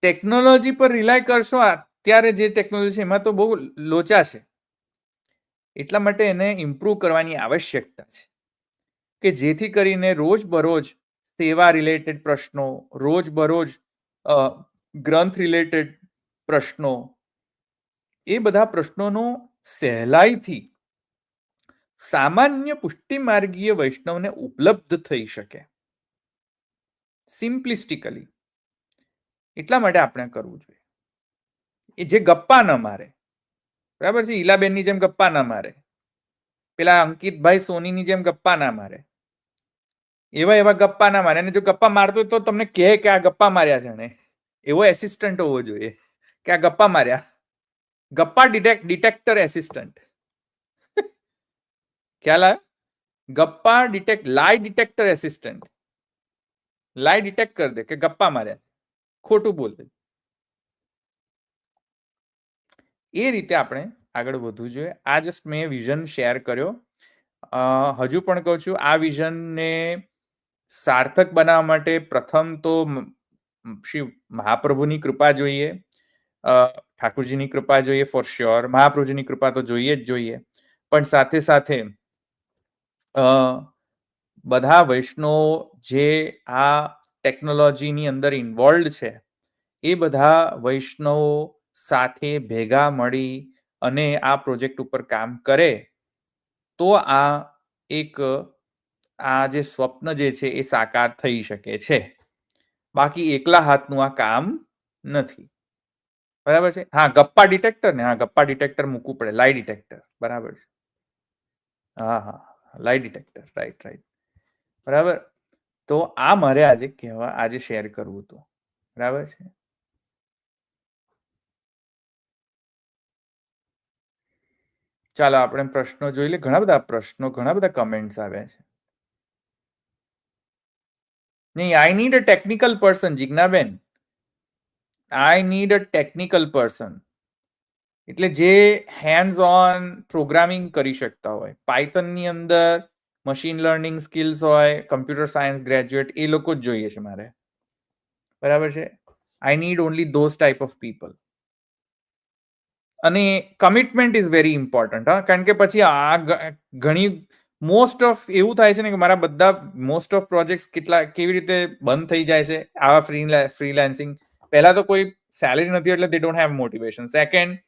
ટેકનોલોજી પર રિલાય કરશો, અત્યારે જે ટેકનોલોજી છે એમાં તો બહુ લોચા છે. એટલા માટે એને ઇમ્પ્રૂવ કરવાની આવશ્યકતા છે કે જેથી કરીને રોજબરોજ સેવા રિલેટેડ પ્રશ્નો, રોજબરોજ ગ્રંથ રિલેટેડ પ્રશ્નો, એ બધા પ્રશ્નોનો સહેલાઈથી સામાન્ય પુષ્ટિમાર્ગીય વૈષ્ણવને ઉપલબ્ધ થઈ શકે સિમ્પ્લિસ્ટિકલી. એટલા માટે આપણે કરવું જોઈએ. એ જે ગપ્પા ન મારે, બરાબર છે, ઈલાબેનની જેમ ગપ્પા ના મારે, પેલા અંકિતભાઈ સોનીની જેમ ગપ્પા ના મારે, એવા ગપ્પા ના મારે. અને જો ગપ્પા મારતો તો તમને કહે કે આ ગપ્પા માર્યા છે ને, એવો એસિસ્ટન્ટ હોવો જોઈએ કે આ ગપ્પા માર્યા. ગપ્પા ડિટેક્ટર એસિસ્ટન્ટ. ખ્યાલ આવ્યો? ગપ્પા લાઈ ડિટેક્ટર એસિસ્ટન્ટ. લાઈ ડિટેક્ટ કરી દે કે ગપ્પા માર્યા, ખોટું બોલે. એ રીતે આપણે આગળ વધવું જોઈએ. આ જસ્ટ મેં વિઝન શેર કર્યો. હજુ પણ કહું છું, આ વિઝનને સાર્થક બનાવવા માટે પ્રથમ તો શ્રી મહાપ્રભુની કૃપા જોઈએ, ઠાकुरજીની કૃપા જોઈએ ફોર શ્યોર. મહાપ્રભુજીની કૃપા તો જોઈએ જ જોઈએ, પણ સાથે સાથે બધા વૈષ્ણવો જે આ ટેકનોલોજીની અંદર ઇન્વોલ્વ છે એ બધા વૈષ્ણવો સાથે ભેગા મળી અને આ પ્રોજેક્ટ ઉપર કામ કરે તો આ જે સ્વપ્ન જે છે એ સાકાર થઈ શકે છે. બાકી એકલા હાથનું આ કામ નથી. બરાબર છે. હા, ગપ્પા ડિટેક્ટર ને, હા ગપ્પા ડિટેક્ટર મૂકવું પડે, લાઈ ડિટેક્ટર. બરાબર છે. હા હા, લાઈ ડિટેક્ટર, રાઈટ રાઈટ. બરાબર. તો આ મારે આજે શેર કરવું હતું. બરાબર છે. ચાલો આપણે પ્રશ્નો જોઈ લે. ઘણા બધા પ્રશ્નો, ઘણા બધા કમેન્ટ્સ આવ્યા છે. નહીં, આઈ નીડ અ ટેકનિકલ પર્સન, જિજ્ઞાબેન. આઈ નીડ અ ટેકનિકલ પર્સન. એટલે જે હેન્ડ્સ ઓન પ્રોગ્રામિંગ કરી શકતા હોય, પાયથનની અંદર મશીન લર્નિંગ સ્કિલ્સ હોય, કમ્પ્યુટર સાયન્સ ગ્રેજ્યુએટ, એ લોકો જ જોઈએ છે મારે. બરાબર છે. I need only those type of people. અને કમિટમેન્ટ ઇઝ વેરી ઇમ્પોર્ટન્ટ. હા, કારણ કે પછી આ ઘણી મોસ્ટ ઓફ એવું થાય છે ને કે મારા બધા મોસ્ટ ઓફ પ્રોજેક્ટ કેવી રીતે બંધ થઈ જાય છે આવા ફ્રીલાન્સિંગ. પહેલા તો કોઈ સેલેરી નથી એટલે દે ડોન્ટ હેવ મોટિવેશન. સેકન્ડ,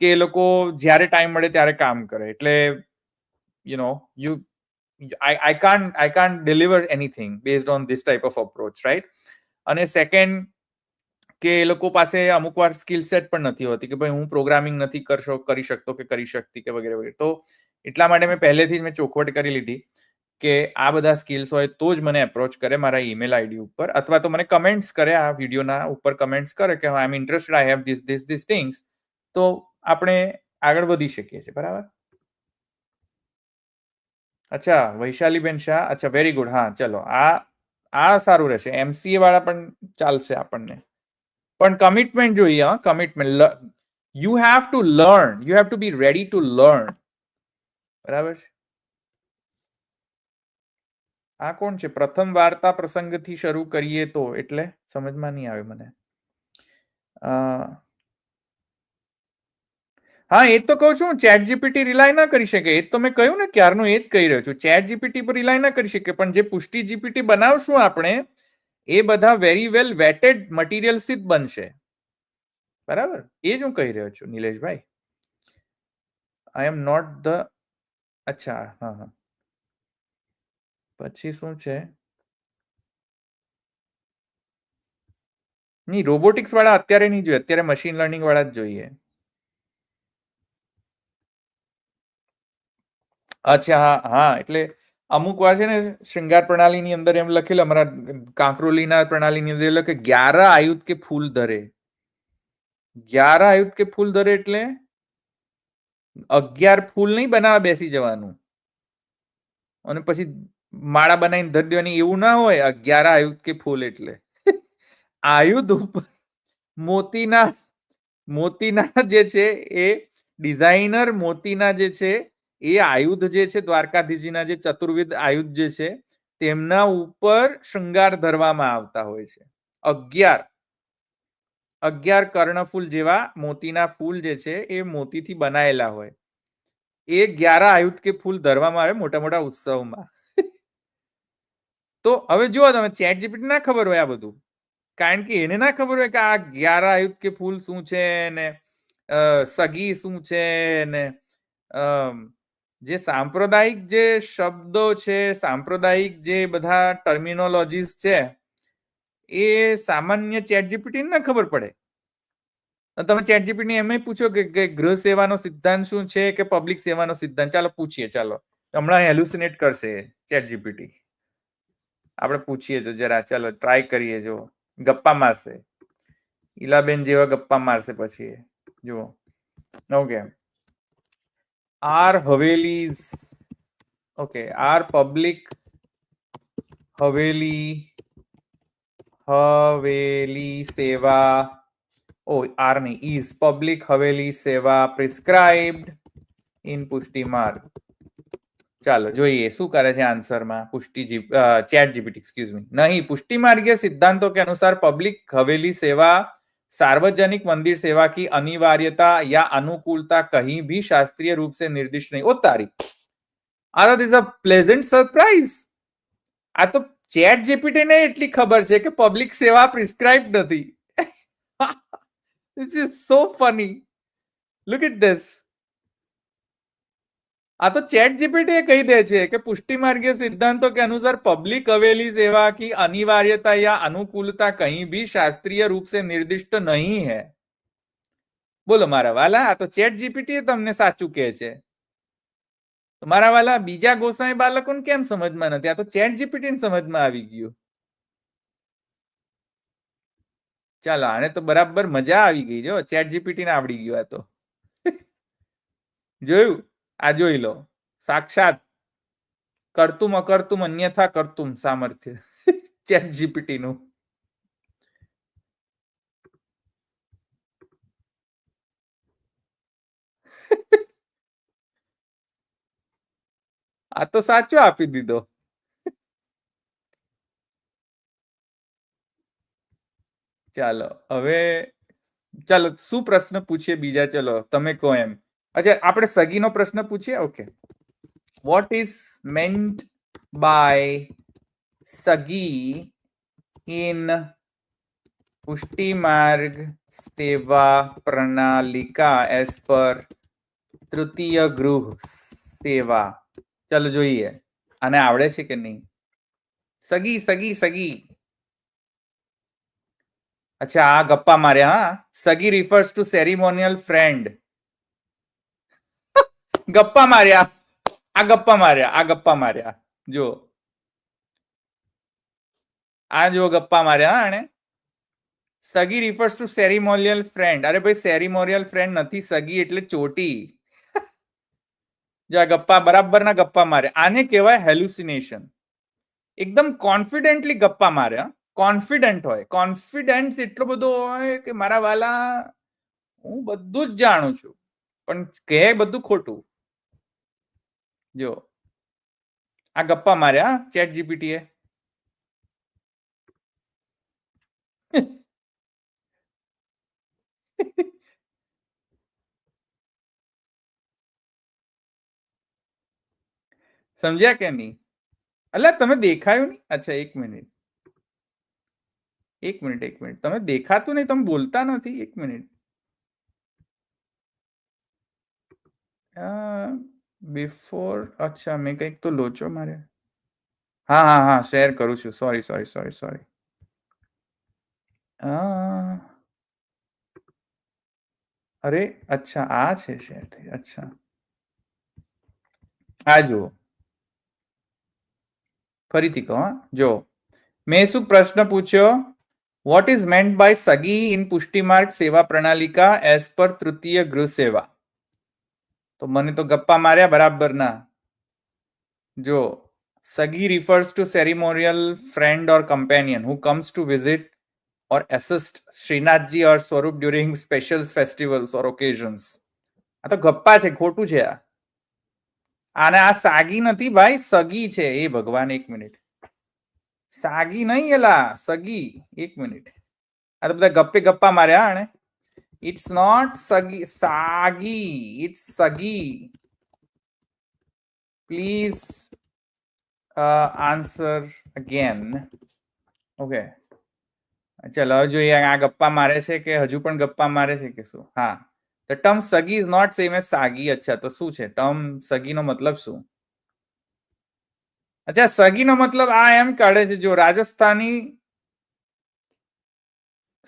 કે એ લોકો જ્યારે ટાઈમ મળે ત્યારે કામ કરે, એટલે I can't deliver anything based on this type of approach, right? અને સેકન્ડ, કે એ લોકો પાસે અમુક વાર સ્કિલ સેટ પણ નથી હોતી કે ભાઈ હું પ્રોગ્રામિંગ નથી કરી શકતો કે કરી શકતી કે વગેરે વગેરે. તો એટલા માટે મેં પહેલેથી જ ચોખવટ કરી લીધી કે આ બધા સ્કિલ્સ હોય તો જ મને એપ્રોચ કરે મારા ઈમેલ આઈડી ઉપર, અથવા તો મને કમેન્ટ્સ કરે, આ વિડીયોના ઉપર કમેન્ટ્સ કરે કે I am interested, I have this things, તો આપણે આગળ વધી શકીએ છીએ. બરાબર. અચ્છા, વૈશાલીબેન શાહ, અચ્છા, વેરી ગુડ. હા, ચલો, આ સારું રહેશે. એમસીએ વાળા પણ ચાલશે આપણને, પણ કમિટમેન્ટ જોઈએ. હા, commitment. You have to learn, you have to be ready to learn. બરાબર છે. આ કોણ છે? પ્રથમ વાર્તા પ્રસંગથી શરૂ કરીએ તો, એટલે સમજમાં નહીં આવે મને. હા, એ તો કહું છું, ચેટ જીપીટી રિલાય ના કરી શકે. એ તો મેં કહ્યું ને ક્યારનું, એ જ કહી રહ્યો છું. ચેટ જીપીટી પર રિલાય ના કરી શકે, પણ જે પુષ્ટિ જીપીટી બનાવશું આપણે, એ બધા વેરી વેલ વેટેડ મટીરિયલ્સથી જ બનશે. બરાબર, એ જ હું કહી રહ્યો છું નિલેશભાઈ. આઈ એમ નોટ ધ. અચ્છા, હા હા. પછી શું છે? નહીં, રોબોટિક્સ વાળા અત્યારે નહીં જોઈએ, અત્યારે મશીન લર્નિંગ વાળા જ જોઈએ. અચ્છા, હા હા. એટલે અમુક વાર છે ને શૃંગાર પ્રણાલીની અંદર એમ લખેલું, અમારા કાંકરોલીના પ્રણાલીની અંદર લખે 11 આયુધ કે ફૂલ ધરે. 11 આયુધ કે ફૂલ ધરે એટલે 11 ફૂલ નહીં બનાવવા બેસી જવાનું અને પછી માળા બનાવીને ધરી દેવાની, એવું ના હોય. 11 આયુધ કે ફૂલ એટલે આયુધ ઉપર મોતીના જે છે એ ડિઝાઇનર મોતીના જે છે એ આયુધ જે છે, દ્વારકાધીશજીના જે ચતુર્વિધ આયુધ જે છે, તેમના ઉપર શૃંગાર ધરવામાં આવતા હોય છે. 11 કર્ણફૂલ જેવા મોતીના ફૂલ જે છે એ મોતીથી બનાયેલા હોય. એ 11 આયુધ કે ફૂલ ધરવામાં આવે મોટા મોટા ઉત્સવમાં. તો હવે જુઓ તમે, ચેટ જીપીટી ના ખબર હોય આ બધું, કારણ કે એને ના ખબર હોય કે આ 11 આયુધ કે ફૂલ શું છે ને સગી શું છે ને જે સાંપ્રદાયિક જે શબ્દો છે, સાંપ્રદાયિક જે બધા ટર્મિનોલોજીસ છે, એ સામાન્ય ચેટ જીપીટી ના ખબર પડે. તમે ચેટ જીપીટી એમ પૂછો કે ગૃહ સેવાનો સિદ્ધાંત શું છે કે પબ્લિક સેવાનો સિદ્ધાંત, ચાલો પૂછીએ. ચાલો, હમણાં હેલ્યુસિનેટ કરશે ચેટ જીપીટી. આપણે પૂછીએ તો જરા, ચાલો ટ્રાય કરીએ. જો ગપ્પા મારશે, ઈલાબેન જેવા ગપ્પા મારશે પછી. જુઓ. ઓકે, આર હવેલી, ઓકે, આર પબ્લિક હવેલી સેવા, આર નહીં, ઇઝ પબ્લિક હવેલી સેવા પ્રિસ્ક્રાઇબ્ડ ઇન પુષ્ટિ માર્ગ. ચાલો જોઈએ શું કરે છે આન્સરમાં ચैट जीपीटी, एक्सक्यूज मी, नहीं, पुष्टि मार्गीय सिद्धांतों के अनुसार पब्लिक हवेली सेवा सार्वजनिक मंदिर सेवा की अनिवार्यता या अनुकूलता कहीं भी शास्त्रीय रूप से निर्दिष्ट नहीं. ओ तारी, આ તો ઇઝ અ પ્લેઝન્ટ સરપ્રાઈઝ. આ તો ચેટ જીપીટી ને એટલી ખબર છે કે પબ્લિક સેવા પ્રિસ્ક્રાઇબ નથી. This is so funny. Look at this. आ तो चैट जीपीटी कही दे छे कि पुष्टि मार्गीय सिद्धांतों के अनुसार पब्लिक हवेली सेवा की अनिवार्यता या अनुकूलता कहीं भी शास्त्रीय रूप से निर्दिष्ट नहीं है। बोलो मारा वाला, आ तो चैट जीपीटी तमने साचू कहे छे। तो मारा वाला बीजा गोसाई बालकोने केम समझमां नथी? आ तो चैट जीपीटी ने समझमां आवी गयुं। ચાલો આને તો બરાબર મજા આવી ગઈ જો ચેટ જીપીટી ને આવડી ગયું આ તો જોયું આ જોઈ લો સાક્ષાત કરતુમ અકર્તુમ અન્યથા કરતુમ સામર્થ્ય ચેટ જીપીટી નું આ તો સાચો આપી દીધો. ચાલો હવે ચાલો શું પ્રશ્ન પૂછીએ બીજા? ચલો તમે કહો એમ. અચ્છા આપણે સગીનો પ્રશ્ન પૂછીએ. Okay, what is meant by sagi in Pushti Marg સેવા પ્રણાલિકા એઝ પર તૃતીય ગૃહ સેવા. ચાલો જોઈએ આને આવડે છે કે નહીં. સગી સગી સગી. अच्छा आ गप्पा मारे. हाँ, सगी रिफर्स टू सेरिमोनियल फ्रेंड. गप्पा मार्या आ गप्पा मार्या आ गप्पा मार्या जो आ जो गप्पा मार्या आने सगी रिफर्स टू सेरिमोनियल फ्रेंड. अरे भाई सेरिमोनियल फ्रेंड નથી સગી એટલે ચોટી. જો આ ગપ્પા બરાબર ના ગપ્પા મારે આને કહેવાય હેલ્યુસિનેશન. એકદમ કોન્ફિડન્ટલી ગપ્પા મારે. કોન્ફિડન્ટ હોય. કોન્ફિડન્સ એટલો બધો હોય કે મારા વાલા હું બધું જ જાણું છું પણ કહે બધું ખોટું. જો આ ગપ્પા માર્યા ચેટ જીપીટી એ. સમજ્યા કે નહીં? અલ્યા તમે દેખાયું નહીં. અચ્છા એક મિનિટ તમે દેખાતું નહીં, તમે બોલતા નથી. એક મિનિટ બિફોર. અચ્છા મેં કંઈક તો લોચો માર્યા. હા હા હા શેર કરું છું. Sorry sorry sorry sorry. અરે અચ્છા આ છે શેર થઈ. અચ્છા આ જુઓ ફરીથી કહો. જો મેં શું પ્રશ્ન પૂછ્યો? Vote is meant by sagi in Pushti Marg સેવા પ્રણાલિકા એઝ પર તૃતીય ગૃહ સેવા. તો મને તો ગપ્પા માર્યા બરાબર ના. જો સગી refers to ceremonial friend or companion who comes to visit or assist Srinathji or Swarup during special festivals or occasions. આ તો ગપ્પા છે, ખોટું છે આ. આને આ સાગી નથી ભાઈ, સગી છે. એ ભગવાન એક મિનિટ, સાગી નહીં એલા સગી. એક મિનિટ આ તો બધા ગપ્પે ગપ્પા માર્યા આને. It's not sagi sagi, it's sagi. Please answer again. Okay ચલો હવે જોઈએ આ ગપ્પા મારે છે કે હજુ પણ ગપ્પા મારે છે કે શું. હા the term સગી is not same as Sagi. અચ્છા તો શું છે ટર્મ સગીનો મતલબ શું? અચ્છા સગીનો મતલબ આ એમ કાઢે છે જો રાજસ્થાની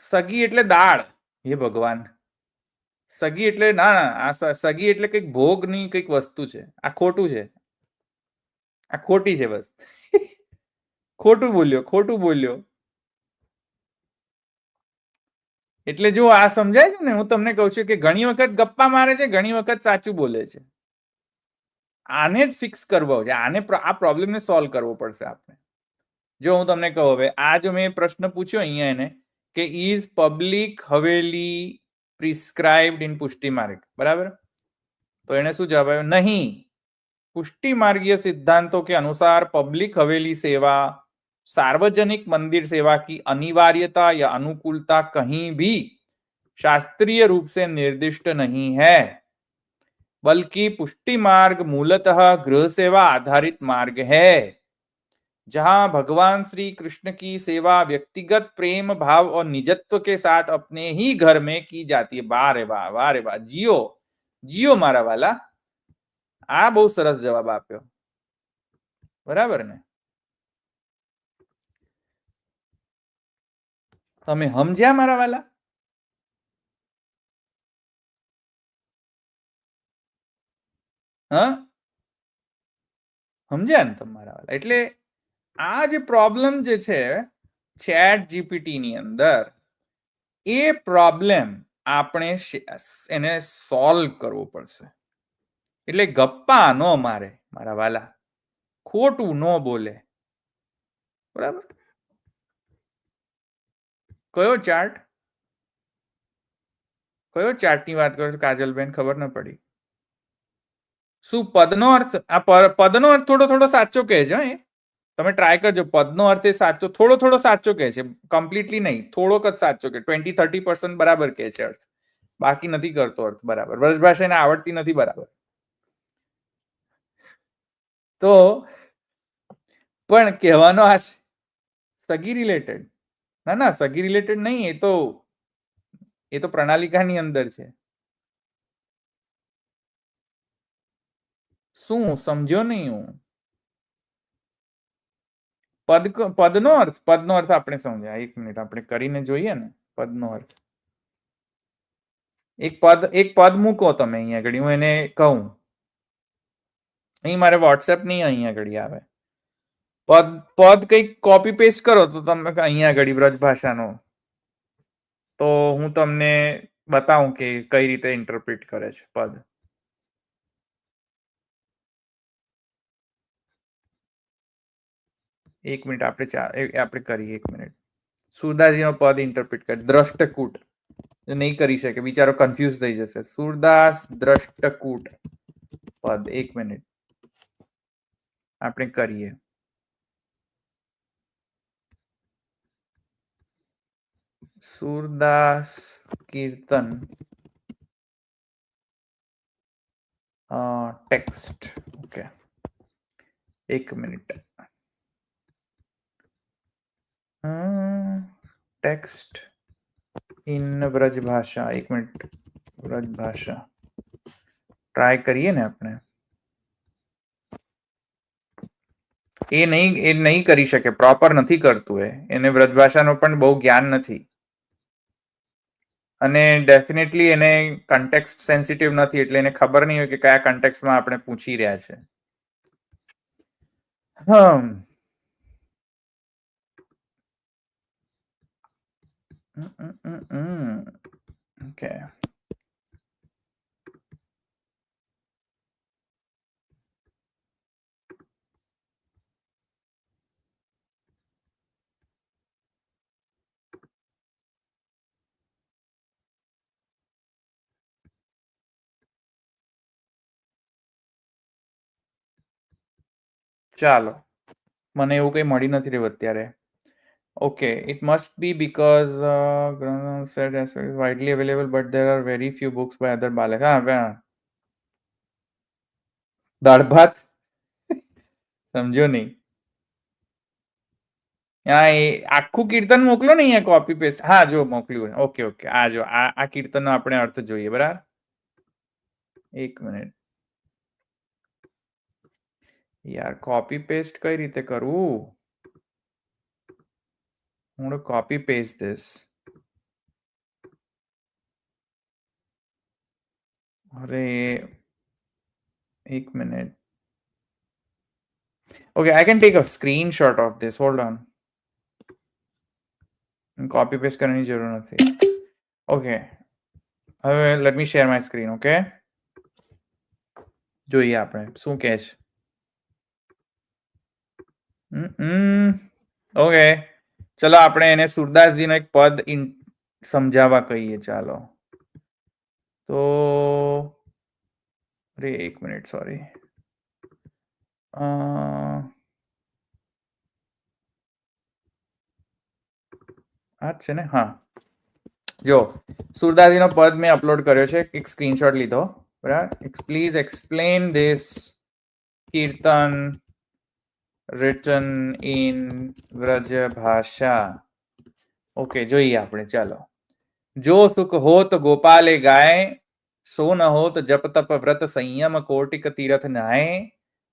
સગી એટલે દાળ. હે ભગવાન, સગી એટલે ના ના આ સગી એટલે કંઈક ભોગની કંઈક વસ્તુ છે. આ ખોટું છે, આ ખોટી છે બસ. ખોટું બોલ્યો. એટલે જો આ સમજાય છે ને, હું તમને કહું છું કે ઘણી વખત ગપ્પા મારે છે, ઘણી વખત સાચું બોલે છે. આને જ ફિક્સ કરવો છે. આને આ પ્રોબ્લેમને સોલ્વ કરવો પડશે આપણે. જો હું તમને કહું હવે આ જો મેં પ્રશ્ન પૂછ્યો અહીંયા એને કે is public Haveli prescribed in Pushti માર્ગ, બરાબર? તો એને શું જવાબ આવ્યો? નહીં. पुष्टि मार्गीय सिद्धांतों के अनुसार पब्लिक हवेली सेवा सार्वजनिक मंदिर सेवा की अनिवार्यता या अनुकूलता कहीं भी शास्त्रीय रूप से निर्दिष्ट नहीं है, बल्कि पुष्टि मार्ग मूलतः गृह सेवा आधारित मार्ग है, जहां भगवान श्री कृष्ण की सेवा व्यक्तिगत प्रेम भाव और निजत्व के साथ अपने ही घर में की जाती है. वाह रे वाह, वाह रे वाह. जियो जियो मारा वाला. આ બહુ સરસ જવાબ આપ્યો, બરાબર ને? તમે સમજ્યા મારા વાલા? હા, સમજ્યા ને તમારા વાલા? એટલે આ જે પ્રોબ્લેમ જે છે ચેટ જીપીટી ની અંદર, એ પ્રોબ્લેમ આપણે એને સોલ્વ કરવો પડશે. એટલે ગપ્પા ન મારે મારા વાલા, ખોટું ન બોલે, બરાબર? કયો ચાર્ટ? કયો ચાર્ટની વાત કરો છો કાજલબેન? ખબર ન પડી. શું પદનો અર્થ? આ પદનો અર્થ થોડો થોડો સાચો કહે છે. એ તમે ટ્રાય કરજો. પદનો અર્થ એ સાચો, થોડો થોડો સાચો કહે છે, કમ્પ્લીટલી નહીં, થોડોક જ સાચો કે 20-30% બરાબર કહે છે અર્થ, બાકી નથી કરતો અર્થ બરાબર. વ્રજભાષા એને આવડતી નથી બરાબર. તો પણ કહેવાનો આ સગી રિલેટેડ, ના ના સગી રિલેટેડ નહીં, એ તો પ્રણાલિકાની અંદર છે. શું સમજ્યો નહીં હું? પદનો અર્થ આપણે સમજ્યા. એક મિનિટ આપણે કરીને જોઈએ ને પદનો અર્થ. એક પદ મૂકો તમે અહીંયા આગળ, હું એને કહું. અહીં મારે વોટ્સએપ નહીં અહીંયા આગળ આવે. પદ કંઈક કોપી પેસ્ટ કરો તો તમે અહીંયા આગળ વ્રજ ભાષાનો, તો હું તમને બતાવું કે કઈ રીતે ઇન્ટરપ્રિટ કરે છે પદ. એક મિનિટ આપણે કરીએ. એક મિનિટ. સુરદાસજીનો પદ ઇન્ટરપ્રિટ કરે. દ્રષ્ટકૂટ નહીં કરી શકે, બિચારો કન્ફ્યુઝ થઈ જશે. સુરદાસ દ્રષ્ટકૂટ પદ. એક મિનિટ આપણે કરીએ. સુરદાસ કીર્તન ટેક્સ્ટ. ઓકે, એક મિનિટ. ટેક્સ્ટ ઇન વ્રજ ભાષા. એક મિનિટ. વ્રજ ભાષા ટ્રાય કરીએ ને આપણે. એ નહીં કરી શકે, પ્રોપર નથી કરતું. એને વ્રજભાષાનો પણ બહુ જ્ઞાન નથી, અને ડેફિનેટલી એને કન્ટેક્સ્ટ સેન્સિટિવ નથી, એટલે એને ખબર નહીં હોય કે કયા કન્ટેક્સ્ટમાં આપણે પૂછી રહ્યા છે. ઓકે, ચાલો. મને એવું કંઈ મળી નથી રહ્યું અત્યારે. Okay, it must be because said as widely available, but there are very few books by other Balak. હા, દાળ ભાત સમજો નહીં. હા, એ આખું કીર્તન મોકલો ને અહીંયા કોપી પેસ્ટ. હા, જો મોકલ્યું. ઓકે ઓકે, આ જો આ કીર્તનનો આપણે અર્થ જોઈએ, બરાબર? એક મિનિટ યાર, કોપી પેસ્ટ કઈ રીતે કરવું? હું કોપી પેસ્ટ ધીસ. અરે એક minute. Okay, I can take a screenshot of this. Hold on. Copy paste કરવાની જરૂર નથી. Okay. હવે let me share my screen, okay? જોઈએ આપણે શું કહે છે. ઓકે, ચલો આપણે એને સુરદાસજીનો એક પદ સમજાવવા કહીએ. ચાલો તો અરે એક મિનિટ, સોરી. આ છે ને? હા, જો સુરદાસજીનો પદ મેં અપલોડ કર્યો છે, એક સ્ક્રીનશોટ લીધો, બરાબર? Please explain this Kirtan written in Vraj ભાષા. ઓકે, જોઈએ આપણે. ચાલો. જો સુખ હોત ગોપાલે ગાય, सो न होत जप तप व्रत संयम कोटिक तीरथ न्याय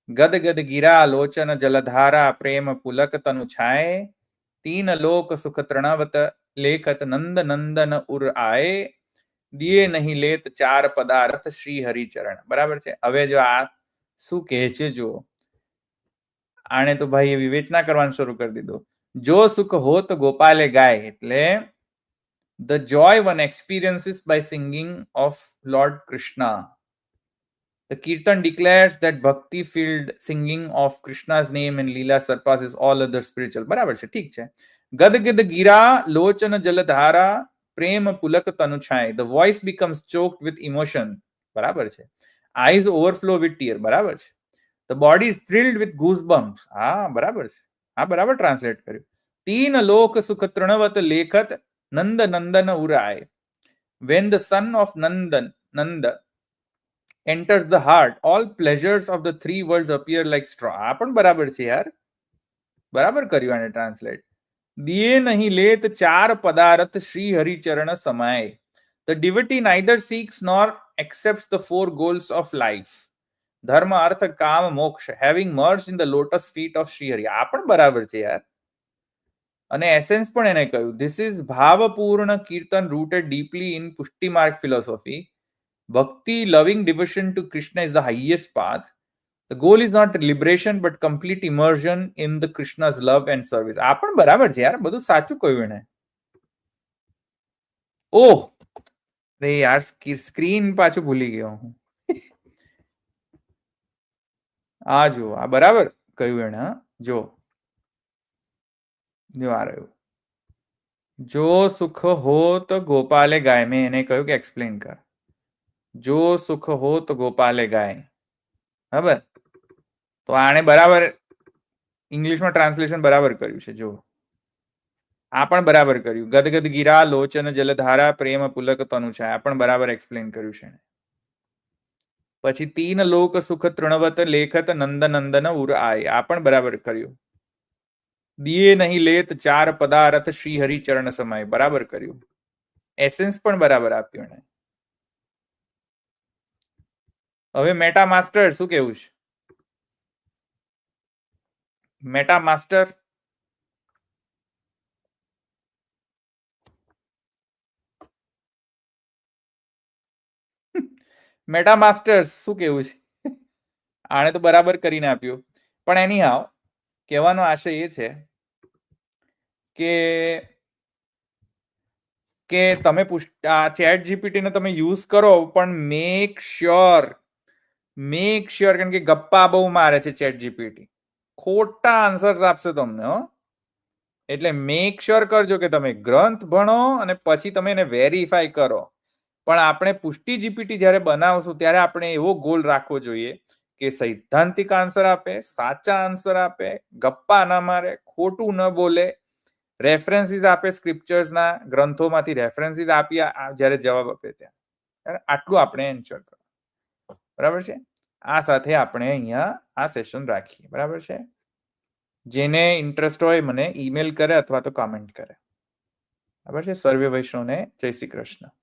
गद गद गिरा लोचन जलधारा प्रेम पुलक तनु छाए तीन लोक सुख तृणवत लेखत नंद नंदन उर आए दिए नहीं लेत चार पदार्थ श्री हरिचरण बराबर છે હવે જો આ શું કહે છે જો આને તો ભાઈ વિવેચના કરવાનું શરૂ કરી દીધું જો સુખ હોત ગોપાલે ગાય એટલે the joy one experiences by singing of Lord Krishna. The Kirtan declares that bhakti filled singing of Krishna's name and Leela surpasses all other spiritual. બરાબર છે ઠીક છે ગદ ગદ ગીરા લોચન જલધારા પ્રેમ પુલક તનુ છાય the voice becomes choked with emotion બરાબર છે eyes overflow with tear બરાબર છે the body is thrilled with goosebumps હા બરાબર છે હા બરાબર ટ્રાન્સલેટ કર્યું तीन लोक सुख तृणवत लेखत नंद नंदन उराय when the son of Nanda enters the heart all pleasures of the three worlds appear like straw આ પણ બરાબર છે યાર બરાબર કર્યું આને ટ્રાન્સલેટ દિયે નહીં લેત ચાર પદાર્થ Shri Haricharan સમાય the devotee neither seeks nor accepts the four goals of life ધર્મ અર્થ કામ મોક્ષ having merged in the lotus feet of Sri Hari આ પણ બરાબર છે યાર અને એસેન્સ પણ એને કહ્યું this is ભાવપૂર્ણ Kirtan rooted deeply in પુષ્ટિ માર્ગ philosophy bhakti loving devotion to Krishna is the highest path the goal is not liberation but complete immersion in the Krishna's love and service આ પણ બરાબર છે યાર બધું સાચું કહ્યું એને ઓહ રે યાર સ્ક્રીન પાછું ભૂલી ગયો હું આ જો આ બરાબર કહ્યું એને જો જો આ રહ્યું જો સુખ હો તો ગોપાલે ગાય મેં એને કહ્યું કે એક્સપ્લેન કર જો સુખ હો તો ગોપાલે ગાય બરાબર તો આને બરાબર ઇંગ્લિશમાં ટ્રાન્સલેશન બરાબર કર્યું છે જો આ પણ બરાબર કર્યું ગદગદ ગીરા લોચન જલધારા પ્રેમ પુલક તનુ છે આ પણ બરાબર એક્સપ્લેન કર્યું છે પછી तीन लोक सुख तृणवत लेखत नंद नंदन उर आय આ પણ બરાબર કર્યું દિયે નહીં લેત ચાર પદાર્થ શ્રી હરિચરણ સમય બરાબર કર્યું એસેન્સ પણ બરાબર આપ્યું એને હવે મેટા માસ્ટર શું કેવું છે મેટા માસ્ટર મેટા માસ્ટર શું કેવું છે આને તો બરાબર કરીને આપ્યું પણ એની હાવ કહેવાનો આશય એ છે કે તમે આ ચેટ જીપીટી ને તમે યુઝ કરો પણ મેક શ્યોર કારણ કે ગપ્પા બહુ મારે છે ચેટ જીપીટી ખોટા આન્સર્સ આપશે તમને હો એટલે મેક શ્યોર કરજો કે તમે ગ્રંથ ભણો અને પછી તમે એને વેરીફાઈ કરો પણ આપણે પુષ્ટિ જીપીટી જ્યારે બનાવશું ત્યારે આપણે એવો ગોલ રાખવો જોઈએ કે સૈદ્ધાંતિક આન્સર આપે સાચા આન્સર આપે ગપ્પા ના મારે ખોટું ન બોલે રેફરન્સીસ આપે સ્ક્રિપ્ચર્સના ગ્રંથોમાંથી રેફરન્સીસ આપી જ્યારે જવાબ આપે ત્યારે આટલું આપણે એન્શ્યોર કરો બરાબર છે આ સાથે આપણે અહીંયા આ સેશન રાખીએ બરાબર છે જેને ઇન્ટરેસ્ટ હોય મને ઈમેલ કરે અથવા તો કોમેન્ટ કરે બરાબર છે સર્વે વૈષ્ણવને જય શ્રી કૃષ્ણ